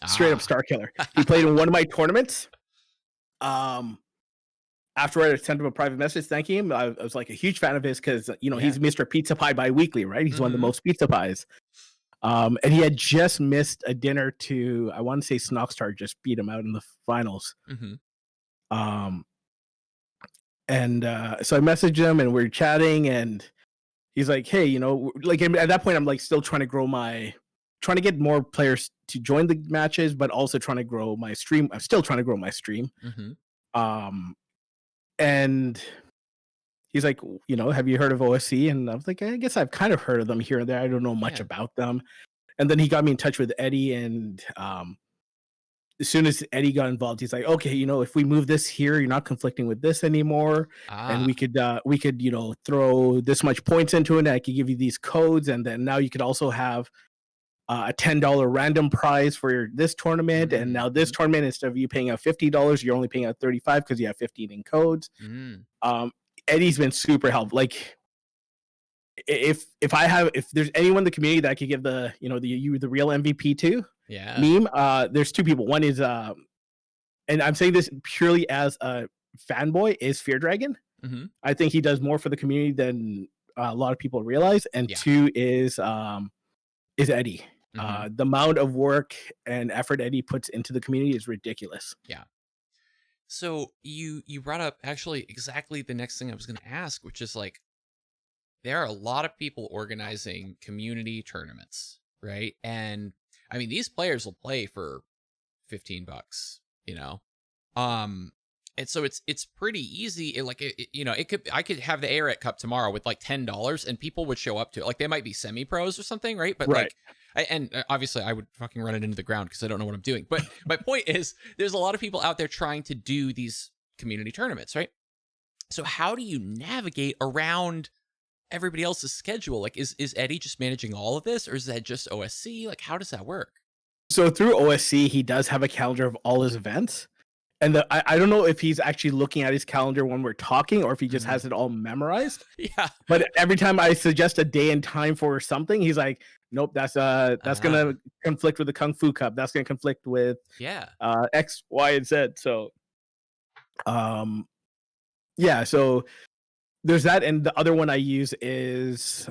straight up ah. Star Killer. He played in one of my tournaments. Um, After I sent him a private message thanking him, I was like a huge fan of his because Yeah. he's Mr. Pizza Pie Biweekly, right? He's one of the Mhm. most pizza pies. And he had just missed a dinner to, I want to say Snockstar just beat him out in the finals. Mhm. Um, and So I messaged him and we're chatting, and he's like, "Hey, like at that point, I'm like still trying to get more players to join the matches, but also trying to grow my stream. I'm still trying to grow my stream." Mhm. Um, and he's like, "Have you heard of OSC?" And I was like, "I guess I've kind of heard of them here and there. I don't know much Yeah. about them." And then he got me in touch with Eddie, and as soon as Eddie got involved, he's like, "Okay, if we move this here, you're not conflicting with this anymore, and Ah. we could throw this much points into it. And I could give you these codes, and then now you could also have a $10 random prize for this tournament. And now this Mhm. tournament, instead of you paying out $50, you're only paying out 35 because you have 15 in codes." Mm. Um, Eddie's been super helpful. Like if there's anyone in the community that I could give the real MVP to Yeah. meme, there's two people. One is and I'm saying this purely as a fanboy, is Fear Dragon. Mhm. I think he does more for the community than a lot of people realize. And Yeah. two is Eddie. Mhm. The amount of work and effort Eddie puts into the community is ridiculous. Yeah. So you brought up actually exactly the next thing I was going to ask, which is like there are a lot of people organizing community tournaments, right? And I mean these players will play for 15 bucks, you know. Um and so it's pretty easy. It could I could have the Air Cup tomorrow with like $10 and people would show up to it. Like they might be semi-pros or something, right? But Right. like obviously I would fucking run it into the ground because I don't know what I'm doing. But my point is there's a lot of people out there trying to do these community tournaments, right? So how do you navigate around everybody else's schedule? Like is Eddie just managing all of this or is that just OSC? Like how does that work? So through OSC, he does have a calendar of all his events. And I don't know if he's actually looking at his calendar when we're talking or if he just Mhm. has it all memorized. Yeah. But every time I suggest a day and time for something, he's like, "Nope, that's Uh, gonna conflict with the Kung Fu Cup. That's gonna conflict with yeah. X, Y, and Z." So um yeah, so there's that, and the other one I use is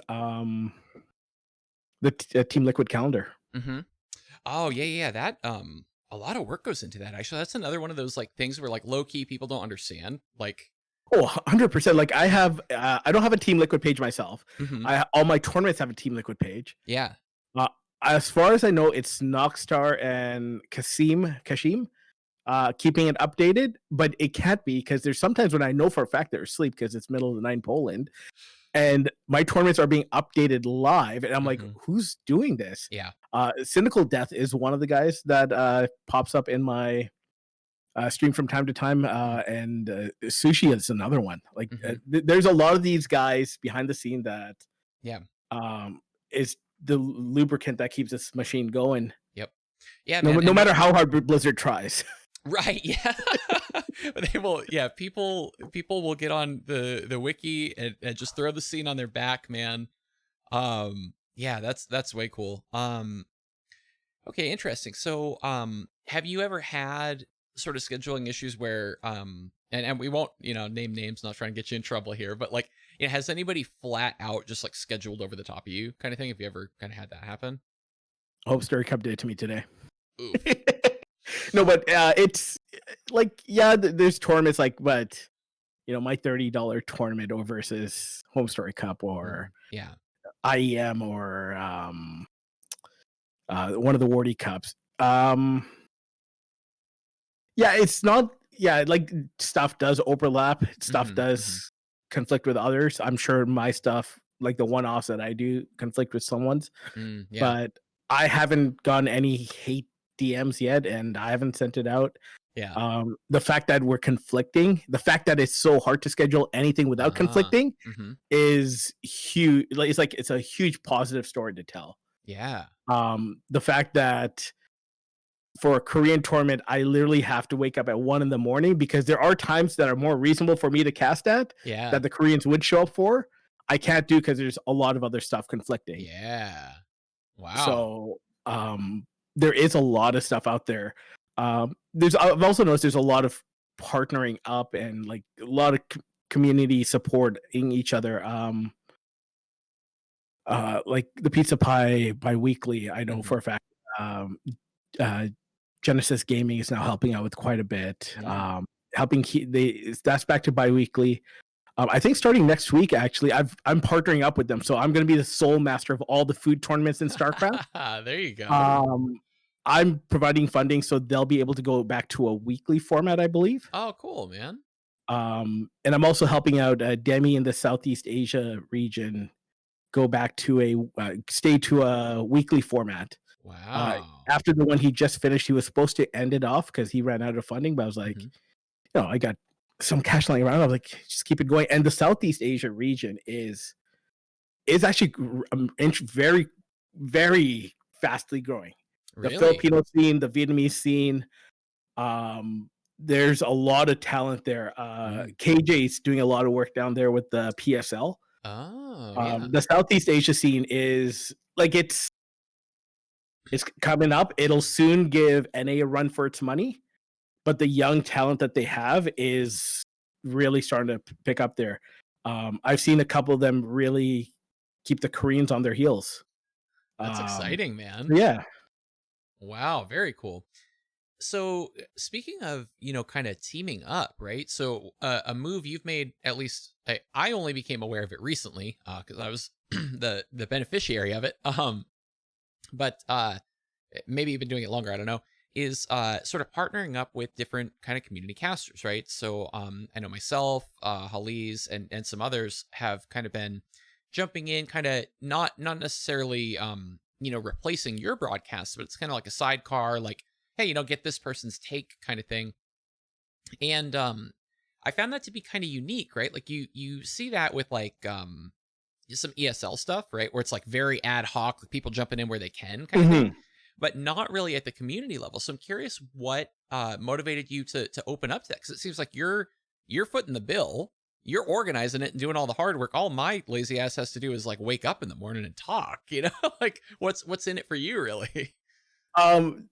the Team Liquid calendar. Mhm. Oh, yeah, yeah, that, a lot of work goes into that, actually. That's another one of those, like, things where, like, low key people don't understand. Like Oh, 100%. Like I don't have a Team Liquid page myself. mhm, I All my tournaments have a Team Liquid page. yeah, Uh, as far as I know, it's Nockstar and Kashim keeping it updated, but it can't be because there's sometimes when I know for a fact they're asleep because it's middle of the night in Poland, and my tournaments are being updated live, and I'm like, mhm, who's doing this? yeah, Cynical Death is one of the guys that pops up in my stream from time to time, mm, and Sushi is another one. Like, mhm, there's a lot of these guys behind the scene that yeah, um, is the lubricant that keeps this machine going, yep. Yeah, no man, no and matter how hard Blizzard tries. Right, yeah. They will, yeah, people will get on the wiki and just throw the scene on their back, man. Yeah, that's way cool. Okay, interesting. So, have you ever had sort of scheduling issues where, and we won't, name names, not trying to get you in trouble here, but like, has anybody flat out just like scheduled over the top of you kind of thing? Have you ever kind of had that happen? Hope Story Cup did it to me today. Oof. No, but it's like, yeah, there's tournaments like, but my $30 tournament or versus Home Story Cup or Yeah. IEM or one of the Wardy Cups. Yeah, it's not. Yeah, like stuff does overlap. Stuff Hmm. does conflict with others. I'm sure my stuff, like the one-offs that I do, conflict with someone's. Yeah. But I haven't gotten any hate DMs yet, and I haven't sent it out. Yeah. The fact that we're conflicting, the fact that it's so hard to schedule anything without Ah. conflicting Hmm. is huge. Like it's a huge positive story to tell. Yeah. The fact that for a Korean tournament, I literally have to wake up at 1 in the morning because there are times that are more reasonable for me to cast at Yeah. that the Koreans would show up for. I can't do because there's a lot of other stuff conflicting. Yeah. Wow. So there is a lot of stuff out there. I've also noticed there's a lot of partnering up and like a lot of community supporting each other. Like the Pizza Pie bi-weekly, I know Hmm. for a fact. Uh, Genesis Gaming is now helping out with quite a bit. Mm. Helping that's back to biweekly. I think starting next week, actually, I'm partnering up with them, so I'm going to be the sole master of all the food tournaments in Starcraft. There you go. Um, I'm providing funding, so they'll be able to go back to a weekly format, I believe. Oh, cool, man. And I'm also helping out Demi in the Southeast Asia region go back to stay to a weekly format. Wow. After the one he just finished, he was supposed to end it off because he ran out of funding. But I was like, Hmm. I got some cash lying around. I was like, just keep it going. And the Southeast Asia region is actually very, very fastly growing. The Really? Filipino scene, the Vietnamese scene. Um, there's a lot of talent there. Mm. KJ's doing a lot of work down there with the PSL. Oh, yeah. The Southeast Asia scene is like it's coming up. It'll soon give NA a run for its money, but the young talent that they have is really starting to pick up there. I've seen a couple of them really keep the Koreans on their heels. That's Um, exciting, man. yeah. Wow, very cool. So, speaking of, kind of teaming up, right? So, a move you've made, at least I only became aware of it recently because I was the beneficiary of it. But maybe you've been doing it longer. I don't know. Is sort of partnering up with different kind of community casters, right? So, I know myself, Halise, and some others have kind of been jumping in, kind of not necessarily replacing your broadcast, but it's kind of like a sidecar, like, hey, get this person's take kind of thing. And I found that to be kind of unique, right? Like you see that with like some ESL stuff, right? Where it's like very ad hoc, like people jumping in where they can kind of thing, Mhm. but not really at the community level. So I'm curious what motivated you to open up to that, because it seems like you're footing the bill, you're organizing it and doing all the hard work. All my lazy ass has to do is like wake up in the morning and talk, like what's in it for you, really? Um,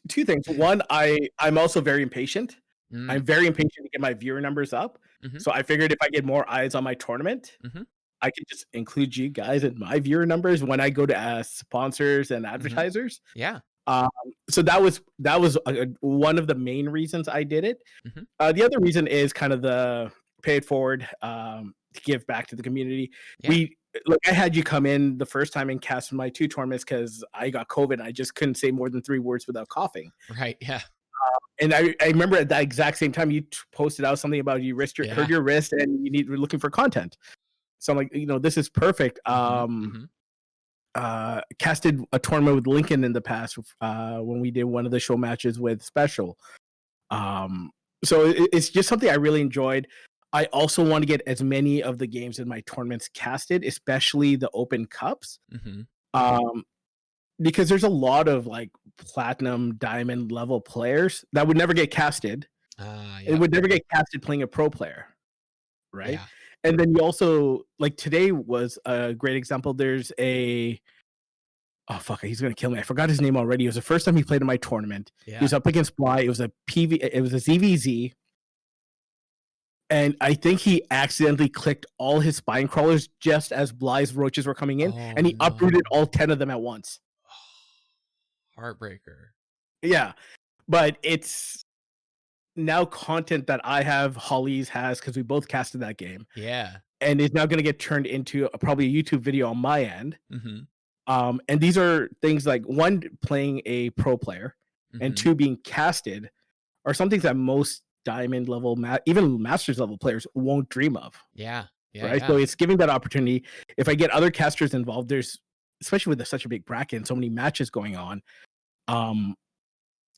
two things. One, I'm also very impatient. I'm Mm, very impatient to get my viewer numbers up. mm-hmm, So I figured if I get more eyes on my tournament, mm-hmm, I could just include you guys in my viewer numbers when I go to sponsors and mm-hmm. advertisers. Yeah. Um, so that was one of the main reasons I did it. Mm-hmm. The other reason is kind of the pay it forward to give back to the community. Yeah. We like I had you come in the first time and cast my two tournaments because I got COVID. And I just couldn't say more than 3 words without coughing. Right. Yeah. And I remember at that exact same time you posted out something about you hurt Yeah. your wrist and we're looking for content. So I'm like, this is perfect. Mm-hmm. Mm-hmm. Casted a tournament with Lincoln in the past when we did one of the show matches with Special. Um, so it's just something I really enjoyed. I also want to get as many of the games in my tournaments casted, especially the Open Cups. Mm-hmm. Um, because there's a lot of like platinum, diamond level players that would never get casted. Ah, It yep. would never get casted playing a pro player, right? Yeah. And then you also like today was a great example. There's a oh fuck, he's gonna kill me. I forgot his name already. It was the first time he played in my tournament. He Yeah. was up against Bly. It was a ZVZ, and I think he accidentally clicked all his spine crawlers just as Bly's roaches were coming in, Oh and he uprooted no. all 10 of them at once. Heartbreaker. Yeah, but it's now content that I have, Holly's has, because we both casted that game, Yeah. and it's now going to get turned into probably a YouTube video on my end. Mm-hmm. And these are things like one, playing a pro player, and Mm-hmm. two, being casted, are some things that most diamond level, even masters level players won't dream of. Yeah. Yeah. Right. So Yeah. it's giving that opportunity. If I get other casters involved, there's, especially with such a big bracket and so many matches going on,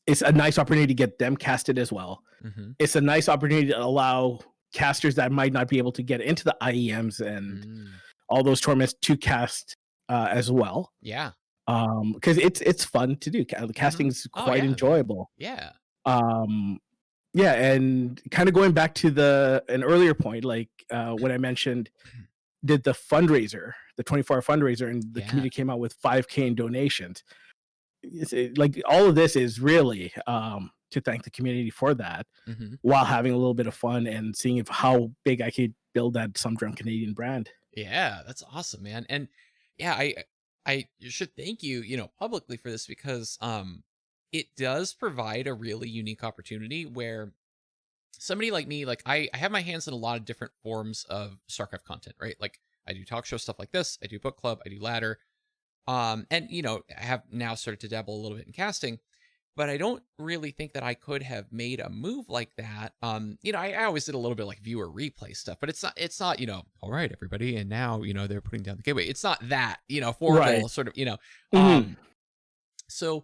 it's a nice opportunity to get them casted as well. Mm-hmm. It's a nice opportunity to allow casters that might not be able to get into the IEMs and all those tournaments to cast as well. Yeah. Because it's fun to do. The casting is Oh quite yeah. enjoyable. Yeah. Yeah, and kind of going back to an earlier point, like when I mentioned did the fundraiser, the 24-hour fundraiser, and the Yeah. community came out with 5K in donations. Like all of this is really to thank the community for that, Mm-hmm. while having a little bit of fun and seeing how big I could build that Some Drunk Canadian brand. Yeah, that's awesome, man. And yeah, I should thank you, publicly for this because it does provide a really unique opportunity where somebody like me, like I have my hands in a lot of different forms of StarCraft content, right? Like I do talk show stuff like this, I do book club, I do ladder. And I have now started to dabble a little bit in casting, but I don't really think that I could have made a move like that. I always did a little bit like viewer replay stuff, but it's not, all right, everybody, and now, they're putting down the gateway. It's not that, formal Right. sort of, Mhm. so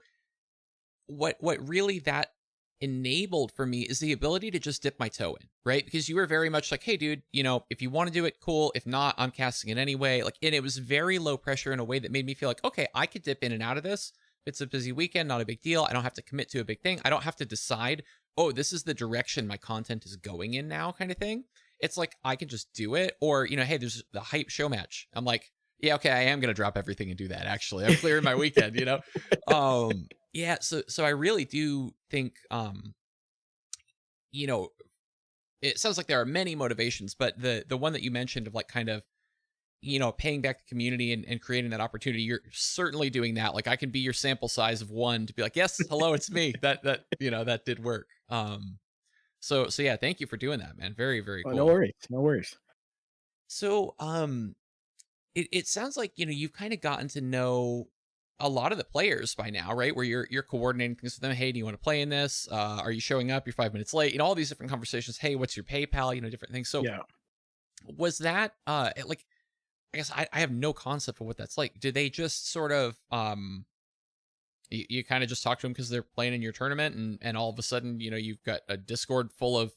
what really that enabled for me is the ability to just dip my toe in, right? Because you were very much like, hey dude, if you want to do it, cool. If not, I'm casting it anyway. Like, and it was very low pressure in a way that made me feel like, okay, I could dip in and out of this. If it's a busy weekend, not a big deal. I don't have to commit to a big thing. I don't have to decide, oh, this is the direction my content is going in now, kind of thing. It's like I can just do it. Or, hey, there's the hype show match. I'm like, yeah, okay, I am gonna drop everything and do that. Actually, I'm clearing my weekend, Yeah, so I really do think it sounds like there are many motivations, but the one that you mentioned of like kind of paying back the community and creating that opportunity, you're certainly doing that. Like I can be your sample size of one to be like, yes, hello, it's me. That did work. So yeah, thank you for doing that, man. Very, very Oh, no cool. worries. No worries. So it sounds like you've kind of gotten to know a lot of the players by now, right? Where you're coordinating things with them. Hey, do you want to play in this? Are you showing up? You're 5 minutes late. All these different conversations. Hey, what's your PayPal? Different things. So Yeah. was that like, I guess I have no concept of what that's like. Do they just sort of you kind of just talk to them because they're playing in your tournament, and all of a sudden you've got a Discord full of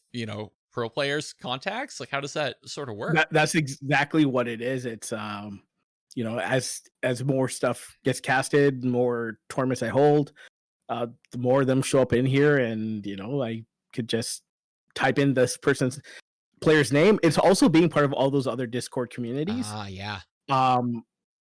pro players contacts? Like how does that sort of work? That's exactly what it is. It's as more stuff gets casted, more tournaments I hold, the more of them show up in here, and I could just type in this person's player's name. It's also being part of all those other Discord communities. Ah, yeah.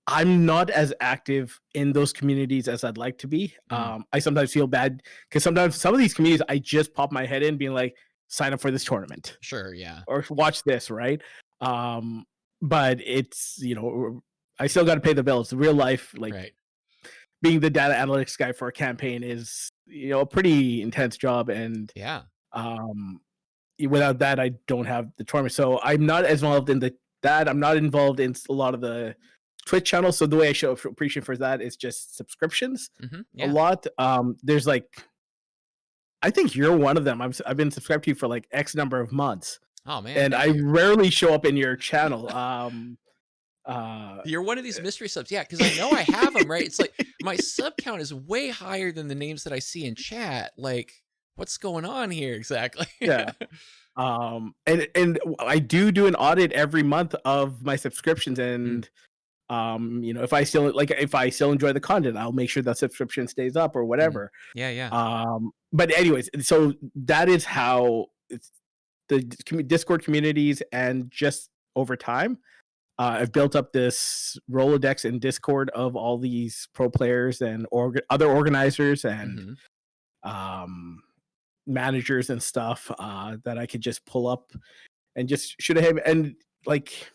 I'm not as active in those communities as I'd like to be. Mm, I sometimes feel bad because sometimes some of these communities I just pop my head in being like, sign up for this tournament sure, yeah. or watch this, right? But it's I still got to pay the bills. Real life, like Right. being the data analytics guy for a campaign is a pretty intense job, and Yeah. um, without that, I don't have the tournament. So I'm not as involved in that. I'm not involved in a lot of the Twitch channels. So the way I show appreciation for that is just subscriptions. A Yeah. lot. There's like, I think you're one of them. I've been subscribed to you for like X number of months, Oh man, and thank I you. rarely show up in your channel. You're one of these mystery subs. Yeah, because I know I have them, right? It's like my sub count is way higher than the names that I see in chat. Like, what's going on here exactly? Yeah. And I do an audit every month of my subscriptions, Mm, and If I still enjoy the content, I'll make sure that subscription stays up or Mhm. whatever. Yeah, yeah. But anyways, so that is how it's the Discord communities, and just over time, I've built up this Rolodex in Discord of all these pro players and other organizers and Mhm. um, managers and stuff that I could just pull up and just shoot ahead. And like,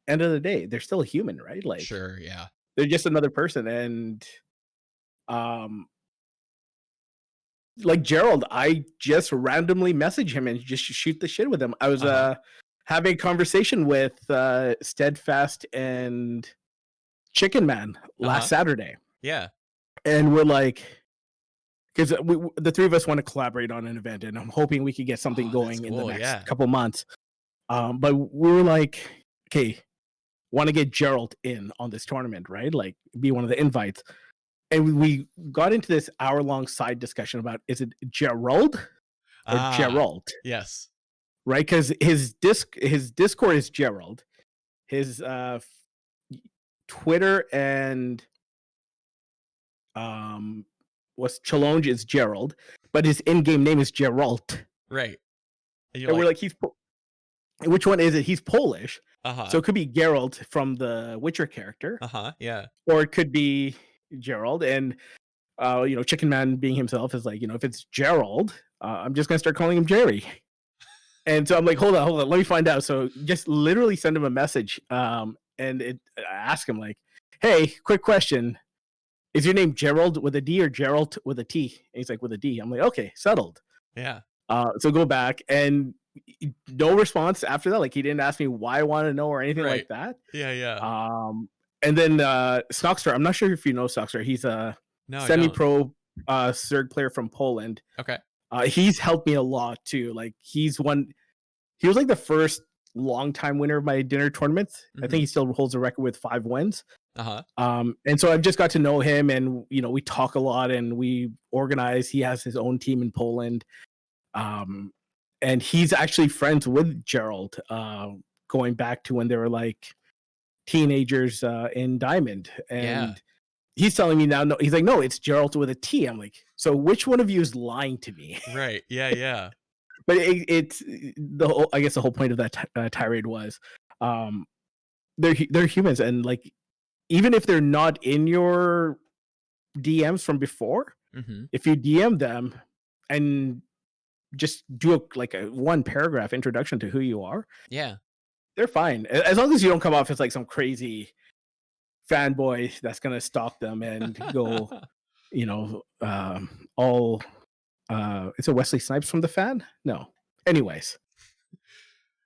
end of the day, they're still human, right? Like, Sure, yeah. they're just another person. And um, like Gerald, I just randomly message him and just shoot the shit with him. I was Uh-huh. having a conversation with Steadfast and Chicken Man last Uh-huh. Saturday, Yeah. and we're like, because the three of us want to collaborate on an event, and I'm hoping we could get something Oh, that's going in the cool, next yeah. couple months. But we were like, okay, want to get Gerald in on this tournament, right? Like, be one of the invites. And we got into this hour-long side discussion about, is it Gerald or Ah, Gerald, yes. right? Because his Discord is Gerald, his Twitter and was Challenge is Gerald, but his in-game name is Geralt. Right. And you're And we're like, like, which one is it? He's Polish, so "Uh-huh. it could be Geralt from the Witcher character, Uh-huh. Yeah. or it could be Gerald. And Chicken Man being himself is like, if it's Gerald, I'm just gonna start calling him Jerry. And so I'm like, hold on, let me find out. So just literally send him a message, and ask him like, hey, quick question. Is your name Gerald with a D or Gerald with a T? And he's like, with a D. I'm like, okay, settled. Yeah. So go back, and no response after that. Like, he didn't ask me why I want to know or anything Right. like that. Yeah, yeah. And then Snockstar, I'm not sure if you know Snockstar. He's a No, I don't. semi-pro Zerg player from Poland. Okay. He's helped me a lot too. Like, he was like the first long-time winner of my dinner tournaments. I think Mhm. he still holds a record with 5 wins. Uh-huh. And so I've just got to know him, and we talk a lot and we organize. He has his own team in Poland. And he's actually friends with Gerald, going back to when they were like teenagers in Diamond. Yeah. And he's telling me now, no, he's like, no, it's Gerald with a T. I'm like, so which one of you is lying to me? Right. Yeah, yeah. But it's the whole, I guess the whole point of that tirade was, um, they're humans, and like, even if they're not in your DMs from before, Mhm. if you DM them and just do a one paragraph introduction to who you are, Yeah. they're fine. As long as you don't come off as like some crazy fanboy that's gonna stalk them and go, all is it Wesley Snipes from the fan? No. Anyways,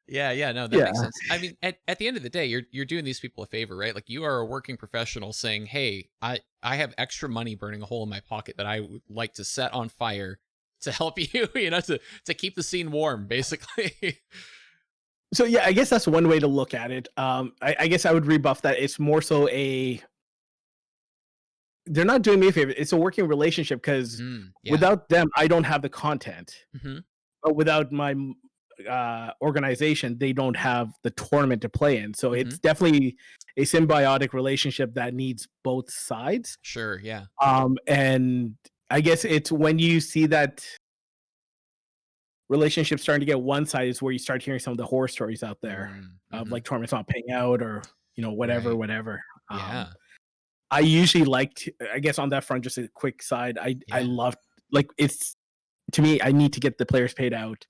Yeah, yeah, no, that yeah. makes sense. I mean, at the end of the day, you're doing these people a favor, right? Like, you are a working professional saying, "Hey, I have extra money burning a hole in my pocket that I would like to set on fire to help you, to keep the scene warm, basically." So yeah, I guess that's one way to look at it. I guess I would rebuff that. It's more so they're not doing me a favor. It's a working relationship, because Yeah. without them, I don't have the content. Mhm. But without my organization, they don't have the tournament to play in. So it's Mhm. definitely a symbiotic relationship that needs both sides. Sure, yeah. And I guess it's when you see that relationship starting to get one side is where you start hearing some of the horror stories out there of Mhm. like tournaments not paying out, or whatever, Right. whatever. Um, Yeah. I usually liked, I guess on that front, just a quick side. I Yeah. love, like, it's, to me, I need to get the players paid out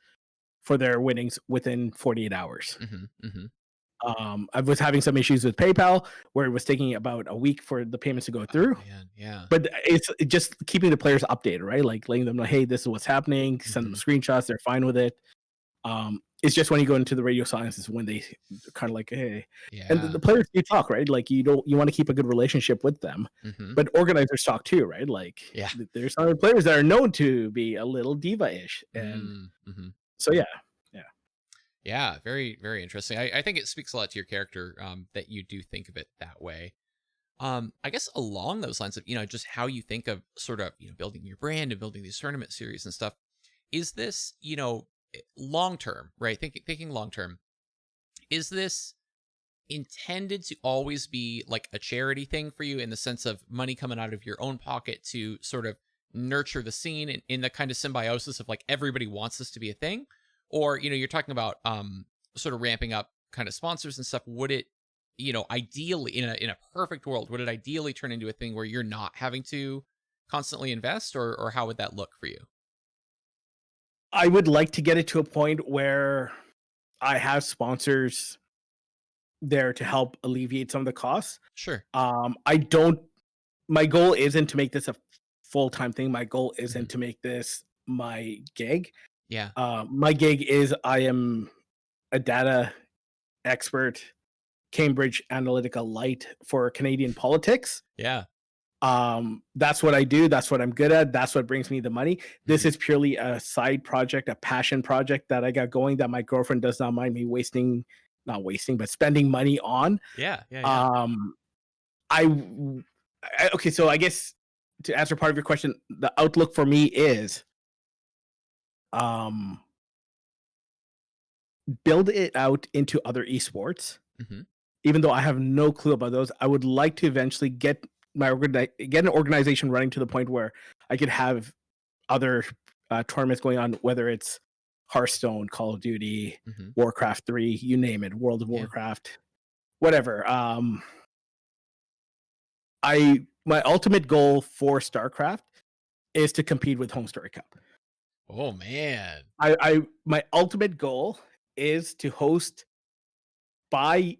for their winnings within 48 hours. Mhm. Mhm. I was having some issues with PayPal where it was taking about a week for the payments to go Oh, through. man, yeah. But it's just keeping the players updated, right? Like letting them know, hey, this is what's happening. Send them Mhm. screenshots; they're fine with it. It's just when you go into the radio silence is when they kind of like, hey, and the Yeah. players do talk, right? Like, you want to keep a good relationship with them, Mhm. but organizers talk too, right? Like, Yeah. there's other players that are known to be a little diva-ish, and Mhm. so yeah, yeah. Yeah, very, very interesting. I think it speaks a lot to your character, that you do think of it that way. I guess along those lines of, just how you think of sort of, building your brand and building these tournament series and stuff. Is this, long term, right? Thinking long term, is this intended to always be like a charity thing for you in the sense of money coming out of your own pocket to sort of nurture the scene in the kind of symbiosis of like everybody wants this to be a thing? Or, you're talking about sort of ramping up kind of sponsors and stuff. Would it, ideally in a perfect world, would it ideally turn into a thing where you're not having to constantly invest, or how would that look for you? I would like to get it to a point where I have sponsors there to help alleviate some of the costs. Sure. I don't. My goal isn't to make this a full time thing. My goal isn't Mhm. to make this my gig. Yeah. My gig is I am a data expert, Cambridge Analytica Light for Canadian politics. Yeah. That's what I do. That's what I'm good at. That's what brings me the money. This Mhm. is purely a side project, a passion project that I got going that my girlfriend does not mind me wasting, not wasting, but spending money on. Yeah. Yeah. Yeah. Um, I, okay, so I guess to answer part of your question, the outlook for me is um build it out into other esports. Mhm. Even though I have no clue about those, I would like to eventually get get an organization running to the point where I could have other tournaments going on, whether it's Hearthstone, Call of Duty, Mhm. Warcraft 3, you name it, World of Yeah. Warcraft, whatever. I my ultimate goal for Starcraft is to compete with Home Story Cup. Oh man. I my ultimate goal is to host biannual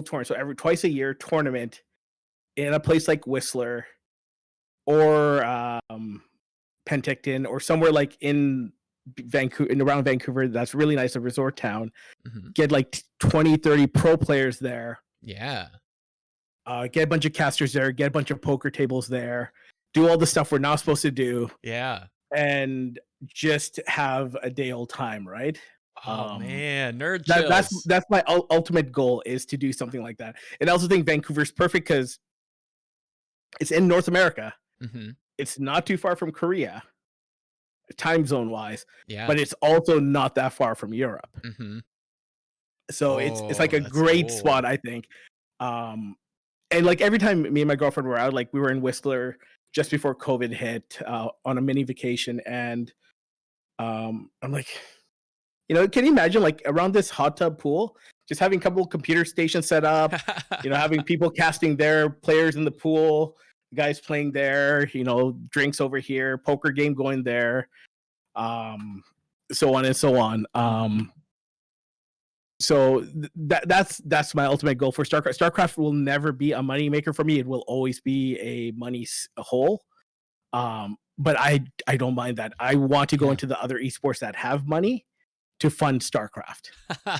tournament, so every twice a year tournament in a place like Whistler or Penticton or somewhere like in Vancouver, in around Vancouver. That's really nice, a resort town. Mhm. Get like 20, 30 pro players there. Yeah. Get a bunch of casters there. Get a bunch of poker tables there. Do all the stuff we're not supposed to do, Yeah. and just have a day old time, right? Oh Um, man, nerd that's chills. that's my ultimate goal is to do something like that. And I also think Vancouver's perfect because it's in North America. Mhm. It's not too far from Korea, time zone wise, Yeah. but it's also not that far from Europe. Mhm. So it's like Oh, a that's great spot, cool. I think. Um, and like every time me and my girlfriend were out, like we were in Whistler just before COVID hit on a mini vacation, and I'm like, can you imagine like around this hot tub pool, just having a couple computer stations set up, having people casting their players in the pool, guys playing there, drinks over here, poker game going there, um, so on and so on. Mhm. So that's my ultimate goal for Starcraft. Starcraft will never be a moneymaker for me. It will always be a money hole. But I don't mind that. I want to go Yeah. into the other esports that have money to fund Starcraft.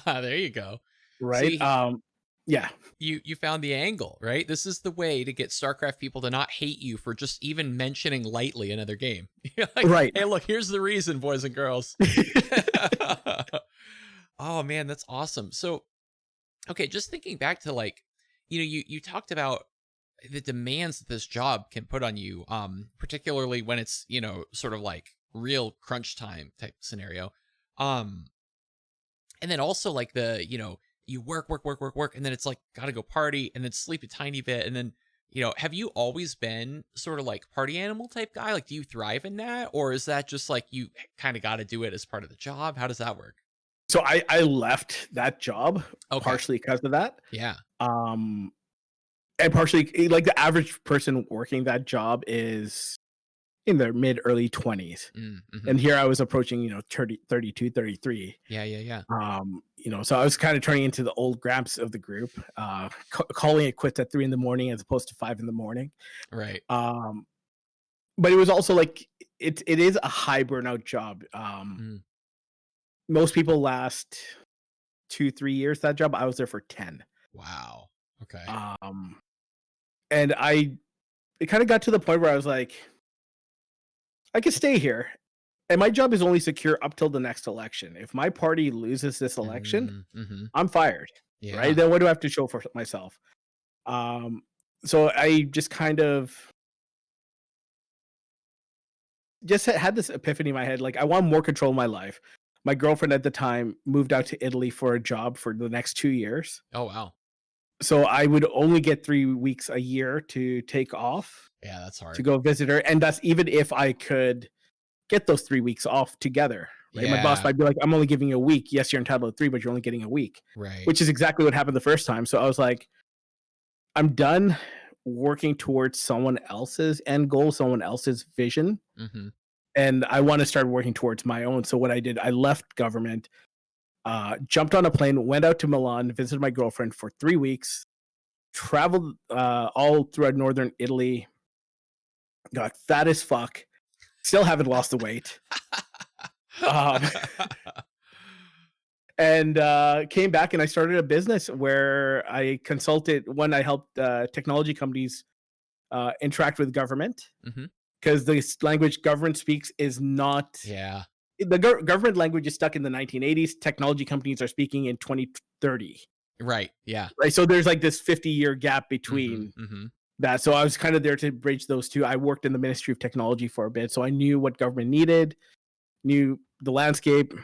There you go. Right? See, Yeah. you found the angle, right? This is the way to get StarCraft people to not hate you for just even mentioning lightly another game. You're like, Right. "Hey, look, here's the reason, boys and girls." Oh man, that's awesome. So, okay, just thinking back to like, you talked about the demands that this job can put on you, particularly when it's, sort of like real crunch time type scenario. Um, and then also like you work, work, work, work, work, and then it's like gotta go party and then sleep a tiny bit. And then, have you always been sort of like party animal type guy? Like, do you thrive in that? Or is that just like you kind of gotta do it as part of the job? How does that work? So I left that job Okay. partially because of that. Yeah. Um and partially like the average person working that job is in their mid early 20s. Mm-hmm. And here I was approaching, 30, 32, 33. Yeah, yeah, yeah. So I was kind of turning into the old gramps of the group, calling it quits at 3 in the morning as opposed to 5 in the morning. Right. Um, but it was also like it is a high burnout job. Mm. Most people last 2, 3 years that job. I was there for 10. Wow. Okay. Um, and it kind of got to the point where I was like, I could stay here. And my job is only secure up till the next election. If my party loses this election, Mm-hmm. I'm fired. Right? Yeah. Then what do I have to show for myself? Um, so I just kind of just had this epiphany in my head. Like, I want more control of my life. My girlfriend at the time moved out to Italy for a job for the next 2 years. Oh wow. So I would only get 3 weeks a year to take off Yeah, that's to hard. go visit her, and that's even if I could get those 3 weeks off together, right? My boss Yeah, might be like, "I'm only giving you a week. Yes, you're entitled to 3, but you're only getting a week," right. which is exactly what happened the first time. So I was like, "I'm done working towards someone else's end goal, someone else's vision, Hmm. and I wanna start working towards my own." So what I did, I left government, jumped on a plane, went out to Milan, visited my girlfriend for 3 weeks, traveled, all throughout northern Italy, got fat as fuck, still haven't lost the weight, um, and, came back and I started a business where I consulted when I helped, technology companies, interact with government Hmm. because the language government speaks is not Yeah, the government language is stuck in the 1980s. Technology companies are speaking in 2030, right. Yeah. right? So there's like this 50-year gap Hmm. between Hmm. that. So I was kind of there to bridge those two. I worked in the Ministry of Technology for a bit, so I knew what government needed, knew the landscape.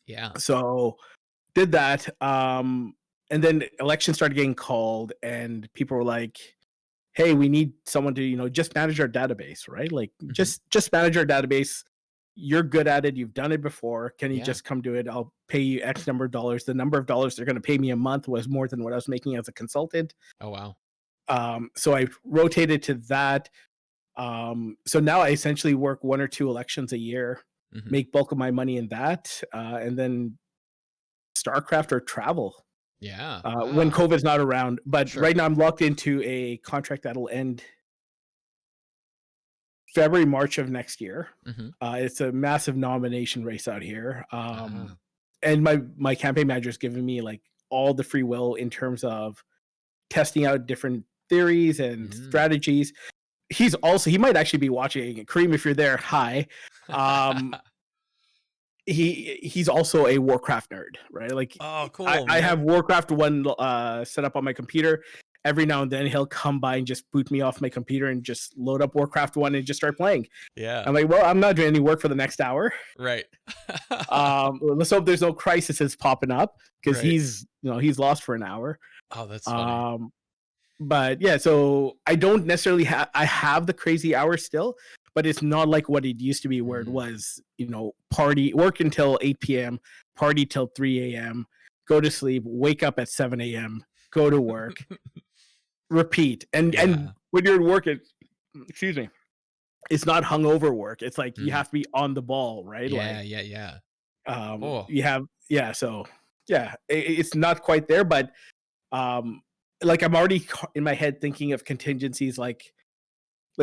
Yeah. So did that. And then elections started getting called, and people were like, "Hey, we need someone to, just manage our database, right? Like, Hmm. just manage our database. You're good at it. You've done it before. Can you Yeah. just come do it? I'll pay you X number of dollars." The number of dollars they're going to pay me a month was more than what I was making as a consultant. Oh, wow. So I rotated to that. So now I essentially work 1 or 2 elections a year, Hmm. make bulk of my money in that, and then Starcraft or travel Yeah. when Wow. COVID's not around. But Sure. right now I'm locked into a contract that'll end February, March of next year. Hmm. It's a massive nomination race out here. Ah. And my campaign manager's given me like all the free will in terms of testing out different theories and Mm. strategies. He might actually be watching. Kareem, if you're there, hi. Um, he's also a Warcraft nerd, right? Like Oh, I, cool, I have man. Warcraft 1 set up on my computer. Every now and then he'll come by and just boot me off my computer and just load up Warcraft 1 and just start playing. Yeah. I'm like, well, I'm not doing any work for the next hour. Right. Let's hope there's no crises popping up because Right. he's lost for an hour. Oh, that's funny. Um, but yeah, so I don't necessarily I have the crazy hours still, but it's not like what it used to be where it Mm. was, party, work until 8 p.m., party till 3 a.m., go to sleep, wake up at 7 a.m., go to work, repeat. And Yeah. when you're at work, excuse me, it's not hungover work. It's like you Mm. have to be on the ball, right? Yeah, Like yeah, yeah. Oh, you have yeah, so yeah, it's not quite there, but um like I'm already in my head thinking of contingencies like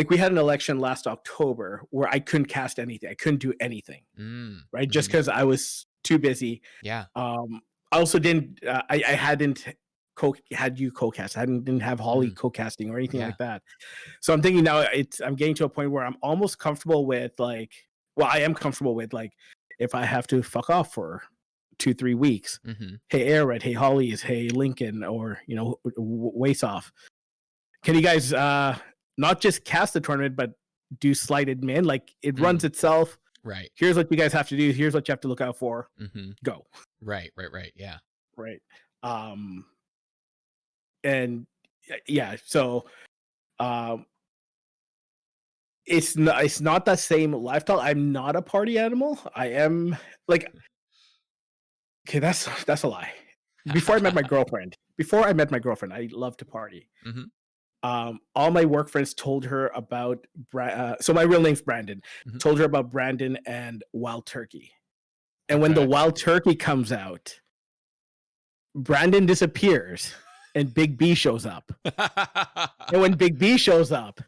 we had an election last October where I couldn't cast anything. I couldn't do anything, mm, right? Just mhm. because I was too busy. Yeah, I also didn't. I hadn't had you co-cast. I didn't have Holly mm, co-casting or anything yeah, like that. So I'm thinking now I'm getting to a point where I'm almost comfortable with well, I am comfortable with if I have to fuck off for 2-3 weeks. mhm. Hey, Airred, hey, Hollies, hey, Lincoln, or Wace off. Can you guys not just cast the tournament, but do slight admin? Like it runs Mm, itself. right. Here's what you guys have to do. Here's what you have to look out for. Mhm. Go. Right, right, right, yeah. Right. Um, and yeah, so um, it's not the same lifestyle. I'm not a party animal. I am like okay, that's a lie. Before I met my girlfriend, I loved to party. Mhm, All my work friends told her about so my real name's Brandon. mhm. Told her about Brandon and Wild Turkey. And when the Okay. Wild Turkey comes out, Brandon disappears and Big B shows up. And when Big B shows up,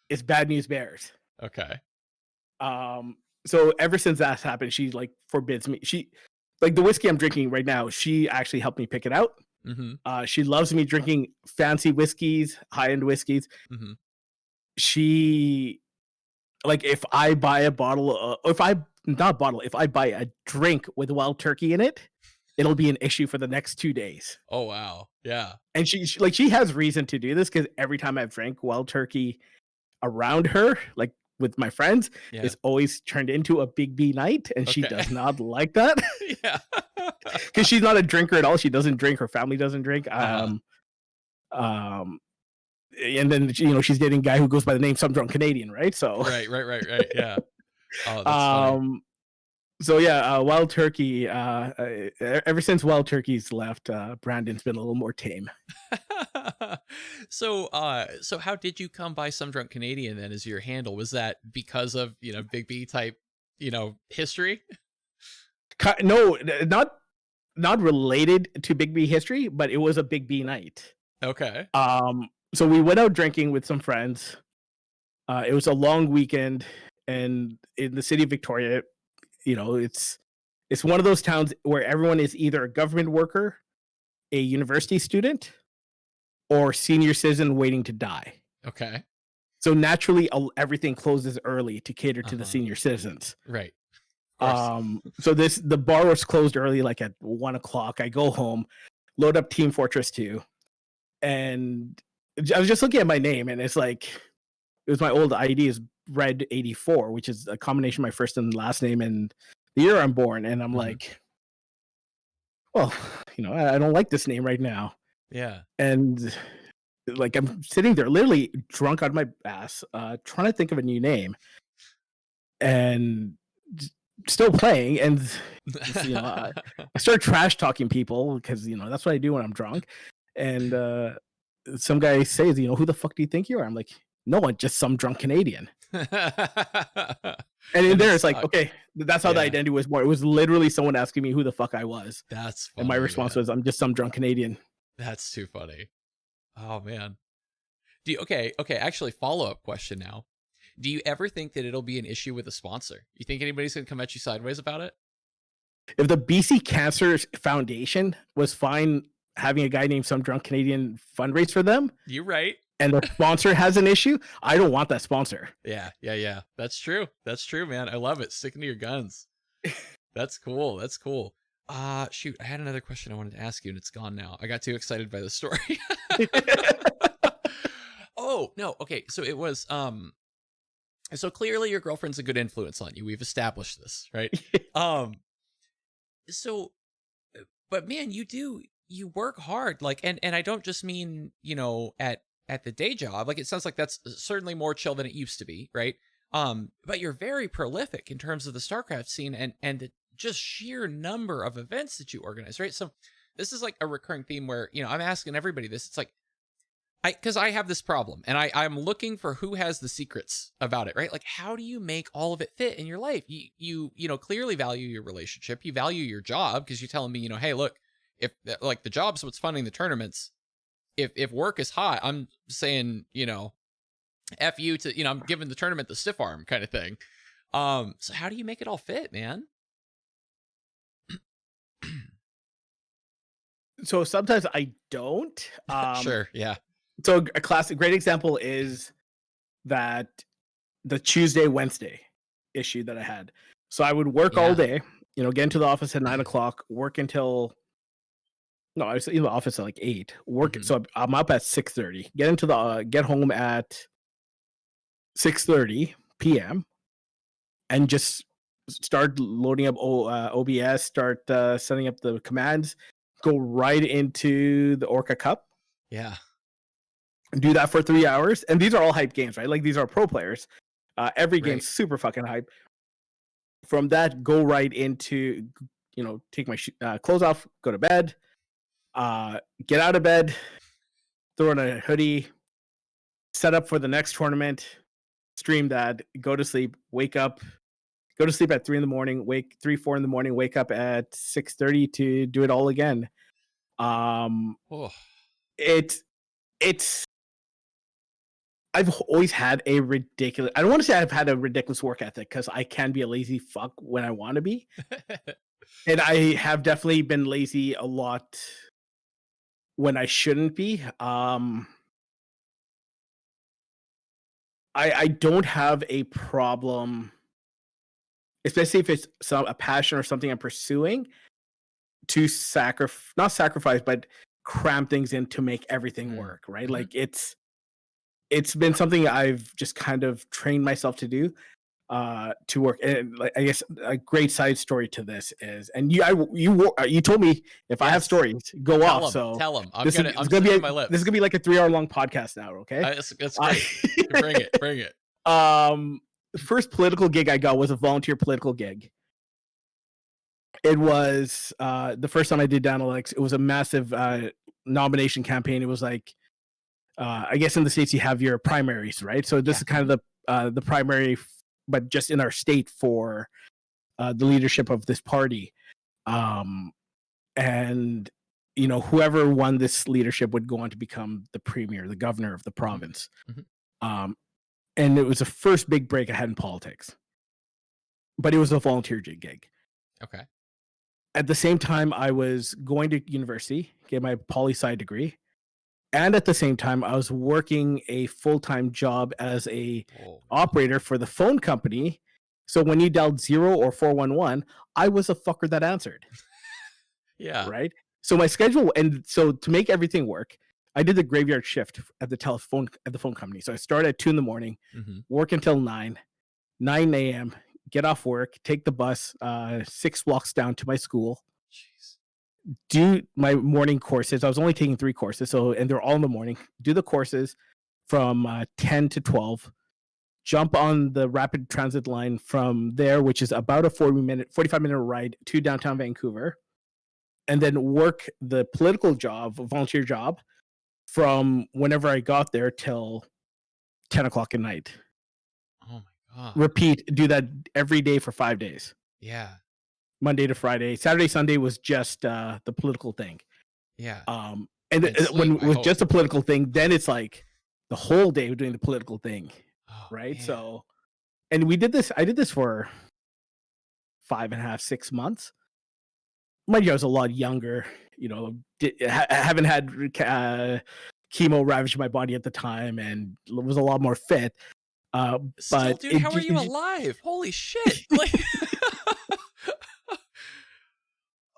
it's Bad News Bears. Okay. Um, so ever since that's happened, she like forbids me. She like the whiskey I'm drinking right now, she actually helped me pick it out. Mhm, She loves me drinking fancy whiskeys, high-end whiskeys. mhm. She like if I buy a bottle, if I not bottle, if I buy a drink with wild turkey in it, it'll be an issue for the next 2 days. Oh, wow. Yeah. And she has reason to do this because every time I've drank wild turkey around her, like with my friends, Yeah. it's always turned into a big B night, and she Okay. does not like that. Yeah. because she's not a drinker at all. She doesn't drink. Her family doesn't drink. Uh-huh. Um, and then she's dating a guy who goes by the name Some Drunk Canadian, right? So, Right. Yeah. Oh, that's funny. um, so yeah, Wild Turkey. Ever since Wild Turkey's left, Brandon's been a little more tame. So how did you come by Some Drunk Canadian then as your handle? Was that because of, Big B type, history? No, not related to Big B history, but it was a Big B night. Okay. So we went out drinking with some friends. It was a long weekend, and in the city of Victoria, it's one of those towns where everyone is either a government worker, a university student, or senior citizen waiting to die. Okay. So naturally, everything closes early to cater to the Uh-huh. senior citizens. Right. Of course. So the bar was closed early, like at 1 o'clock. I go home, load up Team Fortress 2, and I was just looking at my name, and it's like it was my old ID is Red 84, which is a combination of my first and last name and the year I'm born. And I'm Mhm. like, well, I don't like this name right now. Yeah. And like I'm sitting there literally drunk out of my ass, trying to think of a new name, and still playing. And I start trash talking people because that's what I do when I'm drunk. And some guy says, who the fuck do you think you are? I'm like, no one, just some drunk Canadian. And in And it there, it's like, stuck. okay, that's how the Yeah. identity was born. It was literally someone asking me who the fuck I was. That's funny. And my response man. was, I'm just some drunk Canadian. That's too funny. Oh man. Okay, actually follow-up question now. Do you ever think that it'll be an issue with a sponsor? You think anybody's going to come at you sideways about it? If the BC Cancer Foundation was fine having a guy named Some Drunk Canadian fundraise for them, You're right. and the sponsor has an issue, I don't want that sponsor. Yeah. That's true, man. I love it. Sticking to your guns. That's cool. Shoot, I had another question I wanted to ask you and it's gone now. I got too excited by the story. Oh, no. Okay, so it was so clearly your girlfriend's a good influence on you. We've established this, right? So but man, you work hard, like, and I don't just mean, at the day job. Like, it sounds like that's certainly more chill than it used to be, right? But you're very prolific in terms of the Starcraft scene and the just sheer number of events that you organize, right? So this is like a recurring theme where, I'm asking everybody this. It's like, because I have this problem and I'm looking for who has the secrets about it, right? Like, how do you make all of it fit in your life? You clearly value your relationship. You value your job because you're telling me, hey, look, if like the job's what's funding the tournaments, if work is hot, I'm saying, F you to, I'm giving the tournament the stiff arm kind of thing. So how do you make it all fit, man? So sometimes I don't. Sure. Yeah. So a great example is that the Tuesday, Wednesday issue that I had. So I would work all Yeah. day, get into the office at 9 o'clock, work until no, I was in the office at like 8. Work, Mhm. so I'm up at 6:30. Get home at 6:30 p.m. and just start loading up OBS, start setting up the commands, go right into the Orca Cup, Yeah. do that for 3 hours. And these are all hype games, right? Like, these are pro players. Every Right. game's super fucking hype. From that, go right into, take my clothes off, go to bed, get out of bed, throw on a hoodie, set up for the next tournament, stream that, go to sleep, wake up, go to sleep at 3 in the morning, 4 in the morning, wake up at 6:30 to do it all again. Oh. It's I've always had a ridiculous, I don't want to say I've had a ridiculous work ethic because I can be a lazy fuck when I want to be. And I have definitely been lazy a lot when I shouldn't be. I don't have a problem, especially if it's a passion or something I'm pursuing, to not sacrifice, but cram things in to make everything work, right? Mhm. Like, it's been something I've just kind of trained myself to do. to work. And like, I guess a great side story to this is, and you told me if I have Yes. stories, go Tell off. them. So Tell them. this is I'm gonna be sipping my this is lips. gonna be like a 3 hour long podcast now. Okay, That's uh, great. Bring it. Bring it. the first political gig I got was a volunteer political gig. It was the first time I did Danalytics. It was a massive nomination campaign. It was like I guess in the States you have your primaries, right? So this Yeah. is kind of the primary, but just in our state for the leadership of this party. And whoever won this leadership would go on to become the premier, the governor of the Mhm. province. Mhm. Um, and it was the first big break I had in politics, but it was a volunteer gig. Okay. At the same time, I was going to university, get my poli sci degree, and at the same time, I was working a full time job as a Oh, operator for the phone company. So when you dialed 0 or 411, I was the fucker that answered. yeah. Right? So my schedule, and so to make everything work, I did the graveyard shift at the phone company. So I started at 2 in the morning, Mhm. work until 9 a.m., get off work, take the bus 6 blocks down to my school, Jeez. do my morning courses. I was only taking 3 courses, and they're all in the morning. Do the courses from 10 to 12. Jump on the rapid transit line from there, which is about a 45-minute ride to downtown Vancouver, and then work the volunteer job, from whenever I got there till 10 o'clock at night. Oh my god. Repeat, do that every day for 5 days, Yeah. Monday to Friday. Saturday, Sunday was just the political thing. Yeah. And And sleep, when it I was hope. just a political thing, then it's like the whole day doing the political thing, Oh right? man. So, and I did this for 5.5, 6 months. Mind you, I was a lot younger, haven't had chemo ravage my body at the time, and was a lot more fit. Still, But dude, how are you alive? Holy shit. Like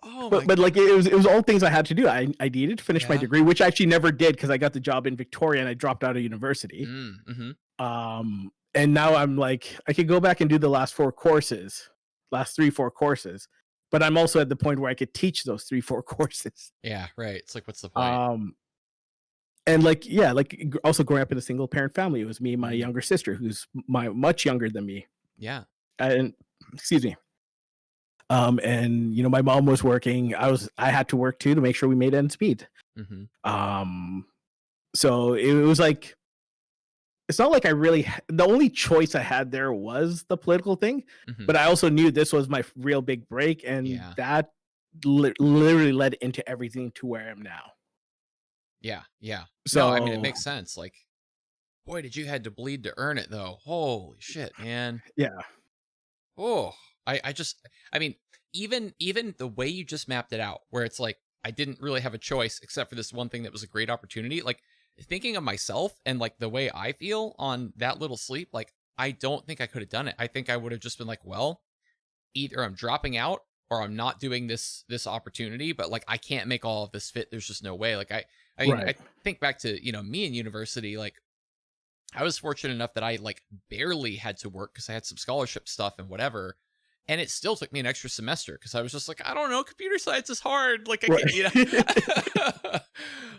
Oh my but like god. it was all things I had to do. I needed to finish my Yeah. degree, which I actually never did because I got the job in Victoria and I dropped out of university. Mhm. And now I'm like, I could go back and do the last 3, 4 courses, but I'm also at the point where I could teach those 3, 4 courses. Yeah, right. It's like, what's the point? Um, and like, yeah, like also growing up in a single parent family, it was me and my Mm. younger sister, who's much younger than me. Yeah. And excuse me. And my mom was working. I had to work too to make sure we made ends meet. Mhm. Um, so it was like, it's not like the only choice I had there was the political thing, Mhm. but I also knew this was my real big break, and Yeah. that literally led into everything to where I am now. Yeah. Yeah. No, I mean, it So makes sense. Like, boy, did you had to bleed to earn it though. Holy shit, man. yeah, Oh, I just, I mean, even the way you just mapped it out, where it's like I didn't really have a choice except for this one thing that was a great opportunity. Like thinking of myself and like the way I feel on that little sleep, like I don't think I could have done it. I think I would have just been like, well, either I'm dropping out or I'm not doing this opportunity, but like I can't make all of this fit. There's just no way. Like I mean, right, I think back to, me in university, like I was fortunate enough that I like barely had to work because I had some scholarship stuff and whatever. And it still took me an extra semester because I was just like, I don't know, computer science is hard. Like I can't, right. Yeah,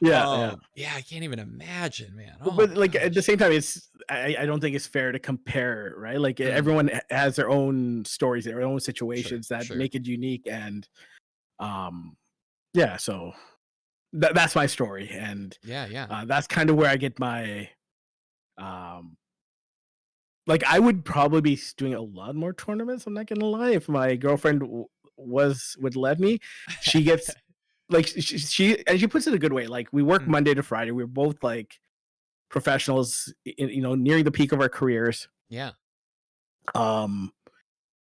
yeah. Yeah, I can't even imagine, man. Oh But my like at the gosh. same time, I don't think it's fair to compare, right? Like Mm, everyone has their own stories, their own sure, situations that sure. make it unique, and um, yeah. So that's my story, and Yeah, yeah. that's kind of where I get my um. Like I would probably be doing a lot more tournaments. I'm not gonna lie. If my girlfriend would let me, she gets like she puts it in a good way. Like we work Mm, Monday to Friday. We're both like professionals, nearing the peak of our careers. yeah. Um,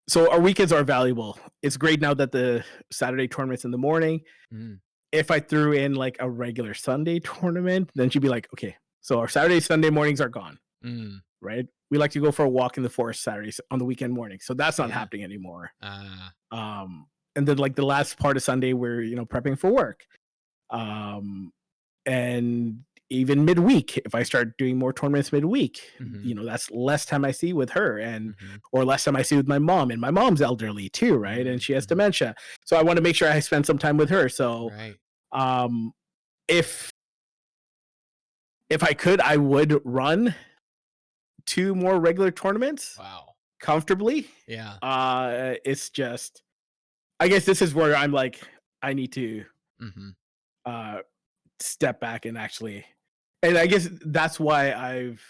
so our weekends are valuable. It's great now that the Saturday tournament's in the morning. Mm, If I threw in like a regular Sunday tournament, then she'd be like, okay, so our Saturday, Sunday mornings are gone, mm, right? We like to go for a walk in the forest Saturdays on the weekend morning. So that's not yeah. happening anymore. Uh, Um, and then like the last part of Sunday, we're, prepping for work. And even midweek, if I start doing more tournaments midweek, Mhm. that's less time I see with her, and Mhm. or less time I see with my mom. And my mom's elderly too, right? And Mhm. she has Mhm. dementia. So I want to make sure I spend some time with her. So Right. um if I could, I would run 2 more regular tournaments Wow. comfortably. Yeah. It's just, I guess this is where I'm like, I need to Mhm. uh step back and actually, and I guess that's why I've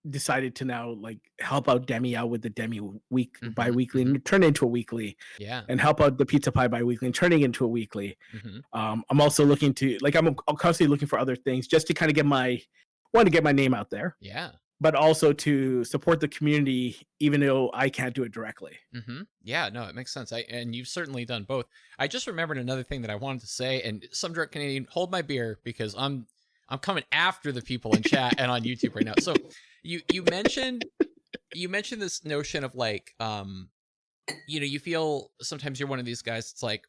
decided to now like help out Demi out with the Demi week Mhm. bi-weekly Mhm. and turn it into a weekly, Yeah. and help out the pizza pie bi-weekly and turning into a weekly. Mhm. I'm also looking to like I'm constantly looking for other things just to kind of get my name out there, Yeah. but also to support the community even though I can't do it directly. Yeah, no, it makes sense. And you've certainly done both. I just remembered another thing that I wanted to say, and some drunk Canadian, hold my beer because I'm coming after the people in chat and on YouTube right now. So you mentioned this notion of like you feel sometimes you're one of these guys. It's like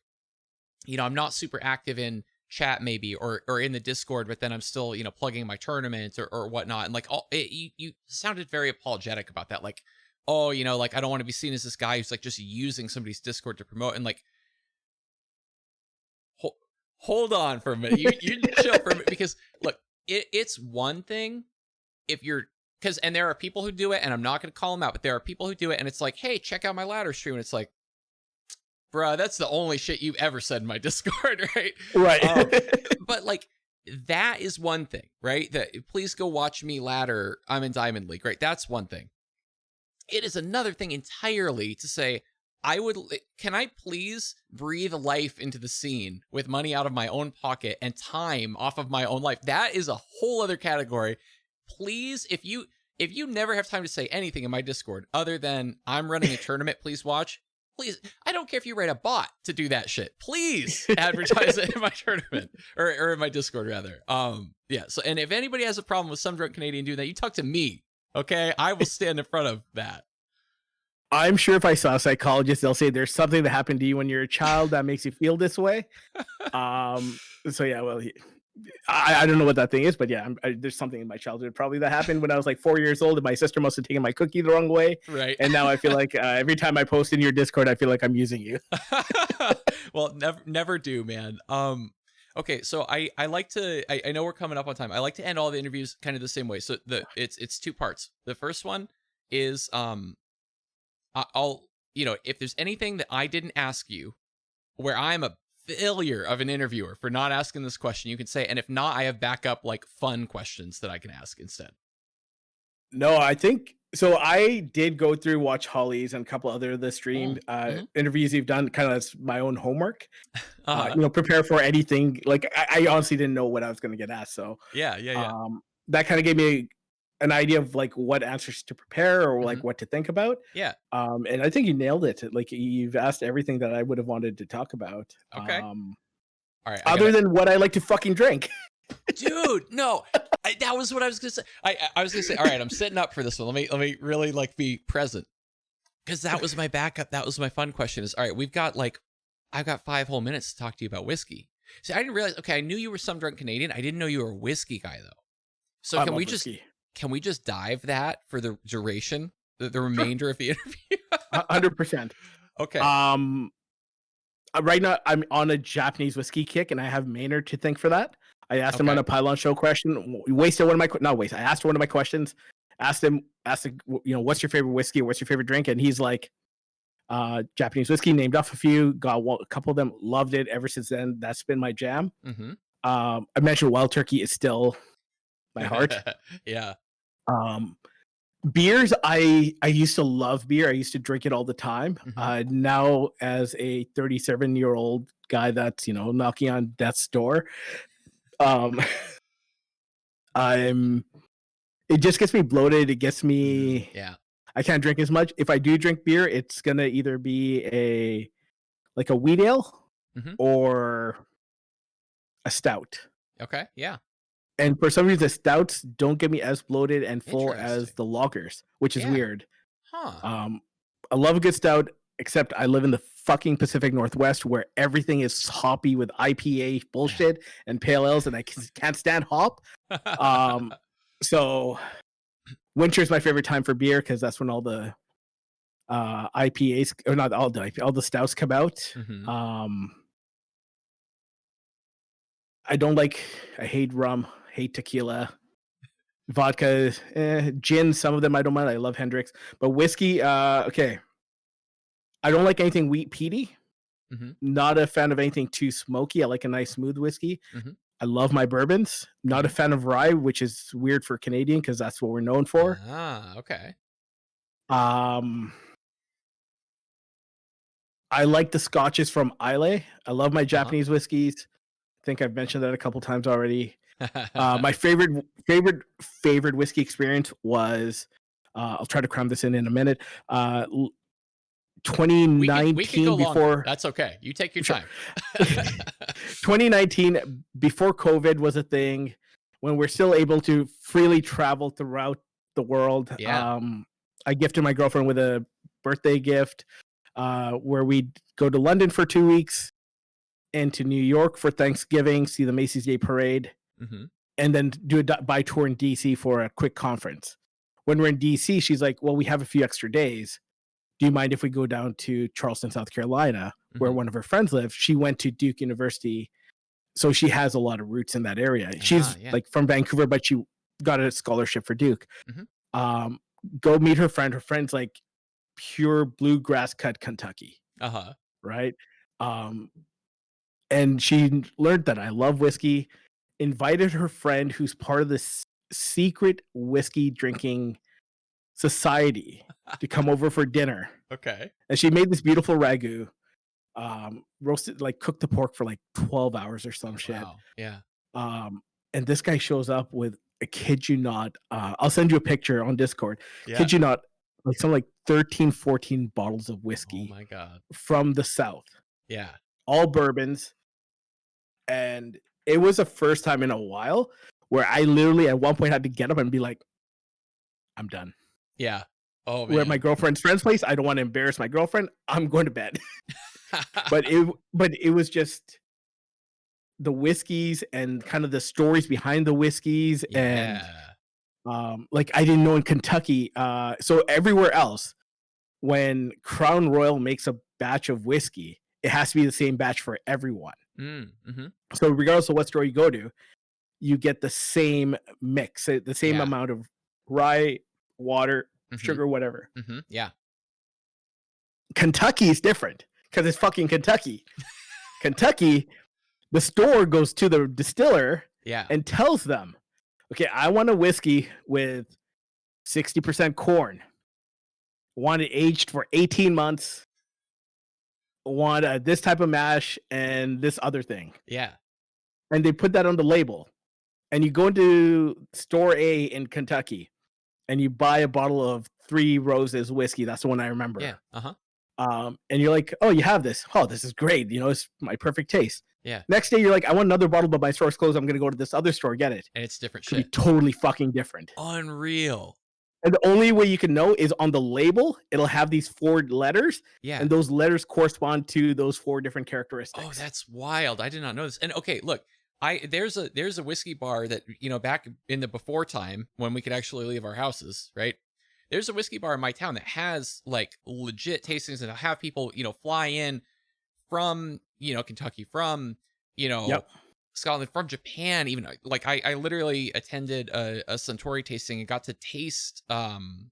I'm not super active in chat maybe or in the Discord, but then I'm still plugging my tournament or whatnot, and like you sounded very apologetic about that, like oh like I don't want to be seen as this guy who's like just using somebody's Discord to promote, and like hold, hold on for a minute, you chill for a minute, because look, it's one thing if you're because and there are people who do it, and I'm not going to call them out, but there are people who do it, and it's like, hey, check out my ladder stream, and it's like, bruh, that's the only shit you've ever said in my Discord, right? Right. But like that is one thing, right? That please go watch me ladder. I'm in Diamond League, right? That's one thing. It is another thing entirely to say, can I please breathe life into the scene with money out of my own pocket and time off of my own life? That is a whole other category. Please, if you never have time to say anything in my Discord other than I'm running a tournament, please watch. Please, I don't care if you write a bot to do that shit. Please advertise it in my tournament or in my Discord rather. Yeah. So, and if anybody has a problem with some drunk Canadian doing that, you talk to me. Okay, I will stand in front of that. I'm sure if I saw a psychologist, they'll say there's something that happened to you when you're a child that makes you feel this way. So yeah, well, I don't know what that thing is, but yeah, there's something in my childhood probably that happened when I was like 4 years old, and my sister must have taken my cookie the wrong way. Right. And now I feel like every time I post in your Discord, I feel like I'm using you. Well, never do, man. Okay, so I like to I know we're coming up on time. I like to end all the interviews kind of the same way. So it's two parts. The first one is I'll if there's anything that I didn't ask you where I'm a failure of an interviewer for not asking this question, you can say, and if not, I have backup like fun questions that I can ask instead. No, I think so. I did go through watch Holly's and a couple other of the stream Mm-hmm. interviews you've done, kind of as my own homework. Uh-huh. Prepare for anything. Like I honestly didn't know what I was going to get asked, so Yeah. that kind of gave me an idea of like what answers to prepare or Mm-hmm. like what to think about. Yeah. And I think you nailed it. Like you've asked everything that I would have wanted to talk about. Okay. All right. Other than what I like to fucking drink. Dude, no. That was what I was gonna say. I was gonna say, all right, I'm setting up for this one. Let me really like be present, because that was my backup. That was my fun question. Is all right. I've got 5 whole minutes to talk to you about whiskey. See, I didn't realize. Okay, I knew you were some drunk Canadian. I didn't know you were a whiskey guy though. So I love whiskey. can we just dive that for the duration, the Sure. remainder of the interview? 100%. Okay. Right now I'm on a Japanese whiskey kick, and I have Maynard to thank for that. I asked him on Okay. a Pylon Show question. Wasted one of my not waste. I asked one of my questions. Asked him, what's your favorite whiskey? What's your favorite drink? And he's like, Japanese whiskey. Named off a few. Got a couple of them. Loved it. Ever since then, that's been my jam. Mm-hmm. I mentioned Wild Turkey is still my heart. Yeah. Beers, I used to love beer. I used to drink it all the time. Mm-hmm. Now, as a 37-year-old guy that's knocking on death's door, um, it just gets me bloated. It gets me. Yeah. I can't drink as much. If I do drink beer, it's gonna either be a wheat ale Mm-hmm. or a stout. Okay. Yeah. And for some reason, the stouts don't get me as bloated and full as Interesting. the lagers, which is Yeah. weird. Huh. I love a good stout, except I live in the fucking Pacific Northwest where everything is hoppy with IPA bullshit and pale ales, and I can't stand hop. So winter is my favorite time for beer because that's when all the IPAs, or not all the stouts come out. I hate rum, hate tequila, vodka, gin. Some of them I don't mind. I love Hendrix, but whiskey. Okay, I don't like anything wheat peaty. Not a fan of anything too smoky. I like a nice smooth whiskey. I love my bourbons. Not a fan of rye, which is weird for Canadian because that's what we're known for. Okay. I like the scotches from Islay. I love my Japanese whiskeys. I think I've mentioned that a couple times already. My favorite whiskey experience was, I'll try to cram this in a minute. 2019 we can go before longer. That's okay. You take your time. 2019 before COVID was a thing, when we're still able to freely travel throughout the world. I gifted my girlfriend with a birthday gift, where we'd go to London for 2 weeks and to New York for Thanksgiving, see the Macy's Day Parade, and then do a by tour in DC for a quick conference. When we're in DC, she's like, well, we have a few extra days. Do you mind if we go down to Charleston, South Carolina, where one of her friends lives? She went to Duke University, so she has a lot of roots in that area. She's like from Vancouver, but she got a scholarship for Duke. Go meet her friend. Her friend's like pure bluegrass cut Kentucky. Right? And she learned that I love whiskey, invited her friend who's part of this secret whiskey drinking society to come over for dinner. Okay. And she made this beautiful ragu, roasted, like cooked the pork for like 12 hours or some shit. Wow. Yeah. And this guy shows up with, I kid you not, I'll send you a picture on Discord. Yeah. Kid you not, like some like 13, 14 bottles of whiskey. Oh my God. From the South. Yeah. All bourbons. And it was the first time in a while where I literally at one point had to get up and be like, I'm done. Yeah. Oh man. We're at my girlfriend's friend's place. I don't want to embarrass my girlfriend. I'm going to bed. but it was just the whiskeys and kind of the stories behind the whiskeys. And like I didn't know in Kentucky. So everywhere else, when Crown Royal makes a batch of whiskey, it has to be the same batch for everyone. So regardless of what store you go to, you get the same mix, the same amount of rye, water, sugar, whatever. Yeah. Kentucky is different because it's fucking Kentucky. Kentucky, the store goes to the distiller and tells them, okay, I want a whiskey with 60% corn. Want it aged for 18 months. Want this type of mash and this other thing. Yeah. And they put that on the label. And you go into store A in Kentucky and you buy a bottle of Three Roses whiskey. That's the one I remember. Yeah. And you're like, oh, you have this. Oh, this is great. You know, it's my perfect taste. Yeah. Next day, you're like, I want another bottle, but my store's closed. I'm going to go to this other store, get it. And it's different Could shit. be totally fucking different. Unreal. And the only way you can know is on the label. It'll have these 4 letters. Yeah. And those letters correspond to those 4 different characteristics. Oh, that's wild. I did not know this. And okay, look, there's a whiskey bar that, you know, back in the before time when we could actually leave our houses, right? There's a whiskey bar in my town that has like legit tastings and have people, you know, fly in from, you know, Kentucky, from, you know, Scotland, from Japan, even. Like I literally attended a Suntory tasting and got to taste Mizunara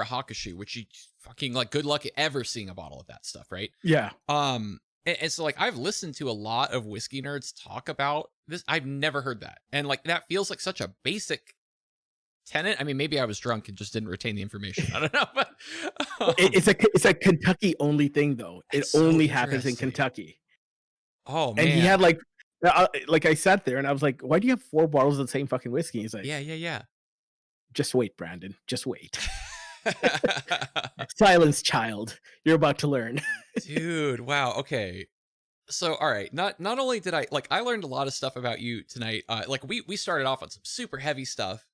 Hakushu, which you fucking like good luck ever seeing a bottle of that stuff, right? Yeah. And so like I've listened to a lot of whiskey nerds talk about this. I've never heard that. And like that feels like such a basic tenet. I mean, maybe I was drunk and just didn't retain the information. I don't know, but it's a Kentucky only thing though. It only happens in Kentucky. Oh man. And he had like I sat there and I was like, why do you have 4 bottles of the same fucking whiskey? He's like, yeah. Just wait, Brandon. Just wait. Silence, child. You're about to learn. Dude, wow. Okay. So, all right. Not only did I learned a lot of stuff about you tonight. Like we started off on some super heavy stuff.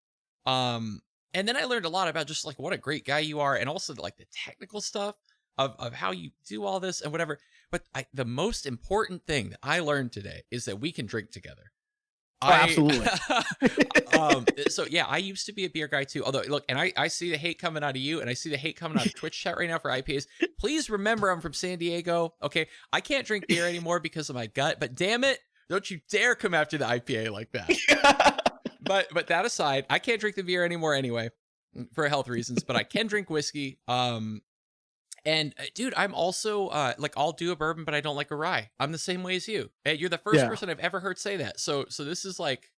And then I learned a lot about just like what a great guy you are, and also like the technical stuff. of how you do all this and whatever. But the most important thing that I learned today is that we can drink together. Oh, absolutely. So yeah, I used to be a beer guy too. Although, look, and I see the hate coming out of you, and I see the hate coming out of Twitch chat right now for IPAs. Please remember, I'm from San Diego. Okay, I can't drink beer anymore because of my gut. But damn it, don't you dare come after the IPA like that. But that aside, I can't drink the beer anymore anyway, for health reasons. But I can drink whiskey. And dude, I'm also like, I'll do a bourbon, but I don't like a rye. I'm the same way as you. You're the first Yeah. person I've ever heard say that. So this is like,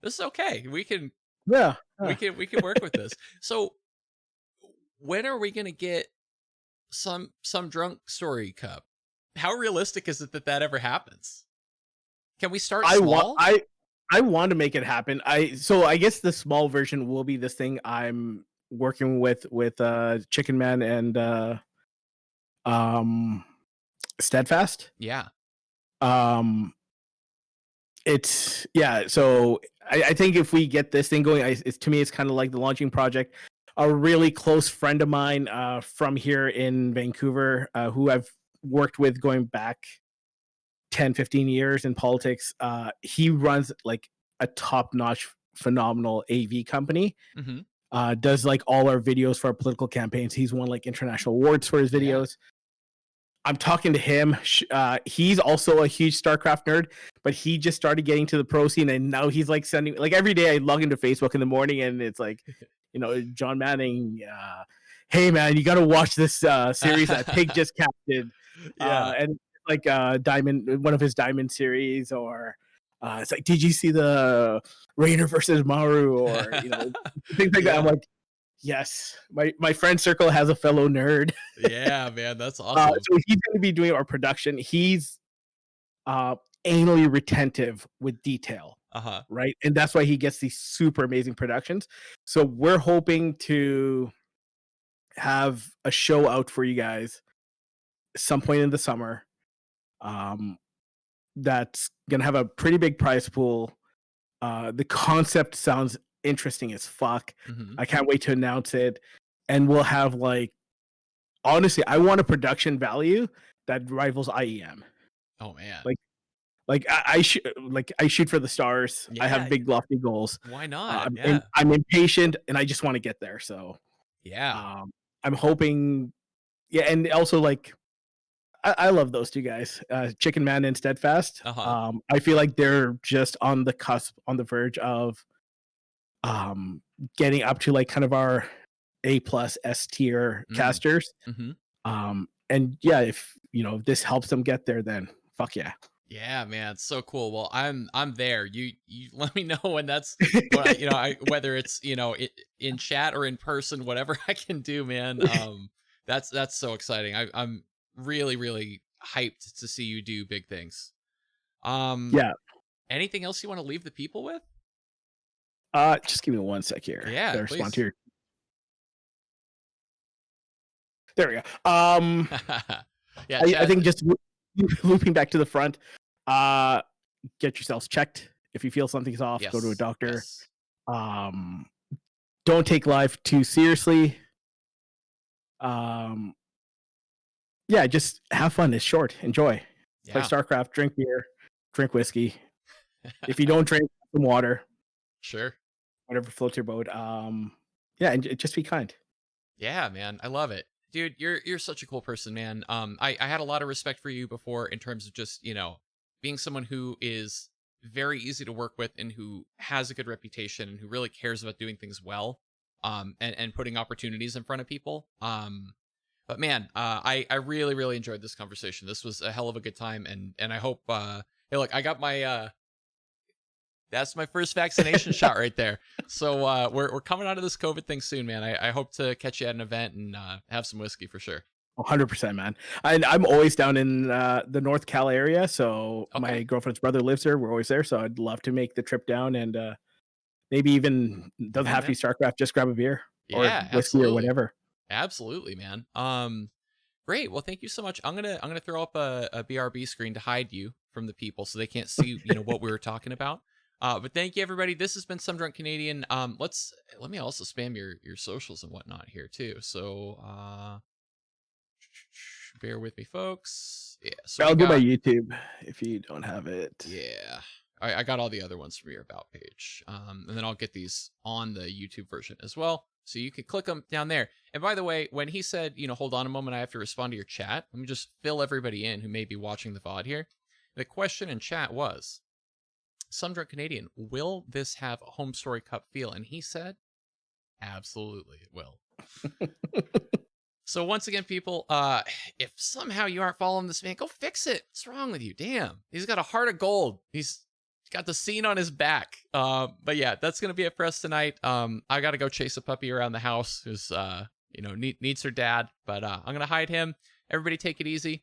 this is okay. We can Yeah. we can work with this. So when are we gonna get some drunk story cup? How realistic is it that that ever happens? Can we start small? I want to make it happen. I guess the small version will be this thing I'm working with Chicken Man and um Steadfast. Yeah. It's yeah. So I think if we get this thing going, to me, it's kind of like the launching project. A really close friend of mine from here in Vancouver, who I've worked with going back 10, 15 years in politics. He runs like a top-notch, phenomenal AV company. Mm-hmm. Does like all our videos for our political campaigns. He's won like international awards for his videos. I'm talking to him. He's also a huge Starcraft nerd, but he just started getting to the pro scene, and now he's like sending, like, every day I log into Facebook in the morning, and it's like, John Manning, hey man, you got to watch this series that Pig just captain, and like Diamond, one of his Diamond series, or it's like, did you see the Rainer versus Maru, or things like that. I'm like, yes, my friend circle has a fellow nerd. Yeah, man, that's awesome. So he's going to be doing our production. He's anally retentive with detail, right? And that's why he gets these super amazing productions. So we're hoping to have a show out for you guys some point in the summer. That's going to have a pretty big prize pool. The concept sounds interesting as fuck. Mm-hmm. I can't wait to announce it. And we'll have, like, honestly, I want a production value that rivals IEM. Oh man. Like I shoot for the stars. Yeah. I have big lofty goals. Why not? I'm impatient and I just want to get there. So I'm hoping. Yeah, and also, like, I love those two guys, Chicken Man and Steadfast. I feel like they're just on the cusp, on the verge of getting up to like kind of our A+ S tier casters. Mm-hmm. And yeah, if this helps them get there, then fuck yeah. Yeah, man, it's so cool. Well, I'm there. You let me know when that's whether it's in chat or in person, whatever I can do, man. That's so exciting. I'm really, really hyped to see you do big things. Yeah. Anything else you want to leave the people with? Just give me one sec here. Yeah, to respond to please. There we go. Yeah, I think just looping back to the front, get yourselves checked. If you feel something's off, go to a doctor. Yes. Don't take life too seriously. Yeah, just have fun. It's short. Enjoy. Play StarCraft, drink beer, drink whiskey. If you don't drink, some water. Sure. Whatever floats your boat. Yeah, and just be kind. Yeah, man. I love it. Dude, you're such a cool person, man. I had a lot of respect for you before in terms of just, being someone who is very easy to work with and who has a good reputation and who really cares about doing things well, and putting opportunities in front of people. But man, I really, really enjoyed this conversation. This was a hell of a good time, and I hope hey, look, I got my that's my first vaccination shot right there. So we're coming out of this COVID thing soon, man. I hope to catch you at an event and have some whiskey for sure. 100%, man. And I'm always down in the North Cal area, so my girlfriend's brother lives there. We're always there, so I'd love to make the trip down, and maybe even doesn't have to be StarCraft. Just grab a beer or whiskey or whatever. Absolutely, man. Great. Well, thank you so much. I'm gonna throw up a BRB screen to hide you from the people so they can't see what we were talking about. But thank you, everybody. This has been Some Drunk Canadian. Let me also spam your socials and whatnot here too. So Bear with me, folks. Yeah, so I'll we do my got, YouTube if you don't have it. yeah, I got all the other ones from your about page. And then I'll get these on the YouTube version as well. So you can click them down there. And by the way, when he said, hold on a moment, I have to respond to your chat, let me just fill everybody in who may be watching the VOD here. The question in chat was, Some Drunk Canadian, will this have a Home Story Cup feel? And he said, absolutely it will. So once again, people, if somehow you aren't following this man, go fix it. What's wrong with you? Damn. He's got a heart of gold. He's got the scene on his back. But yeah, that's going to be it for us tonight. I got to go chase a puppy around the house who's, needs her dad. But I'm going to hide him. Everybody take it easy.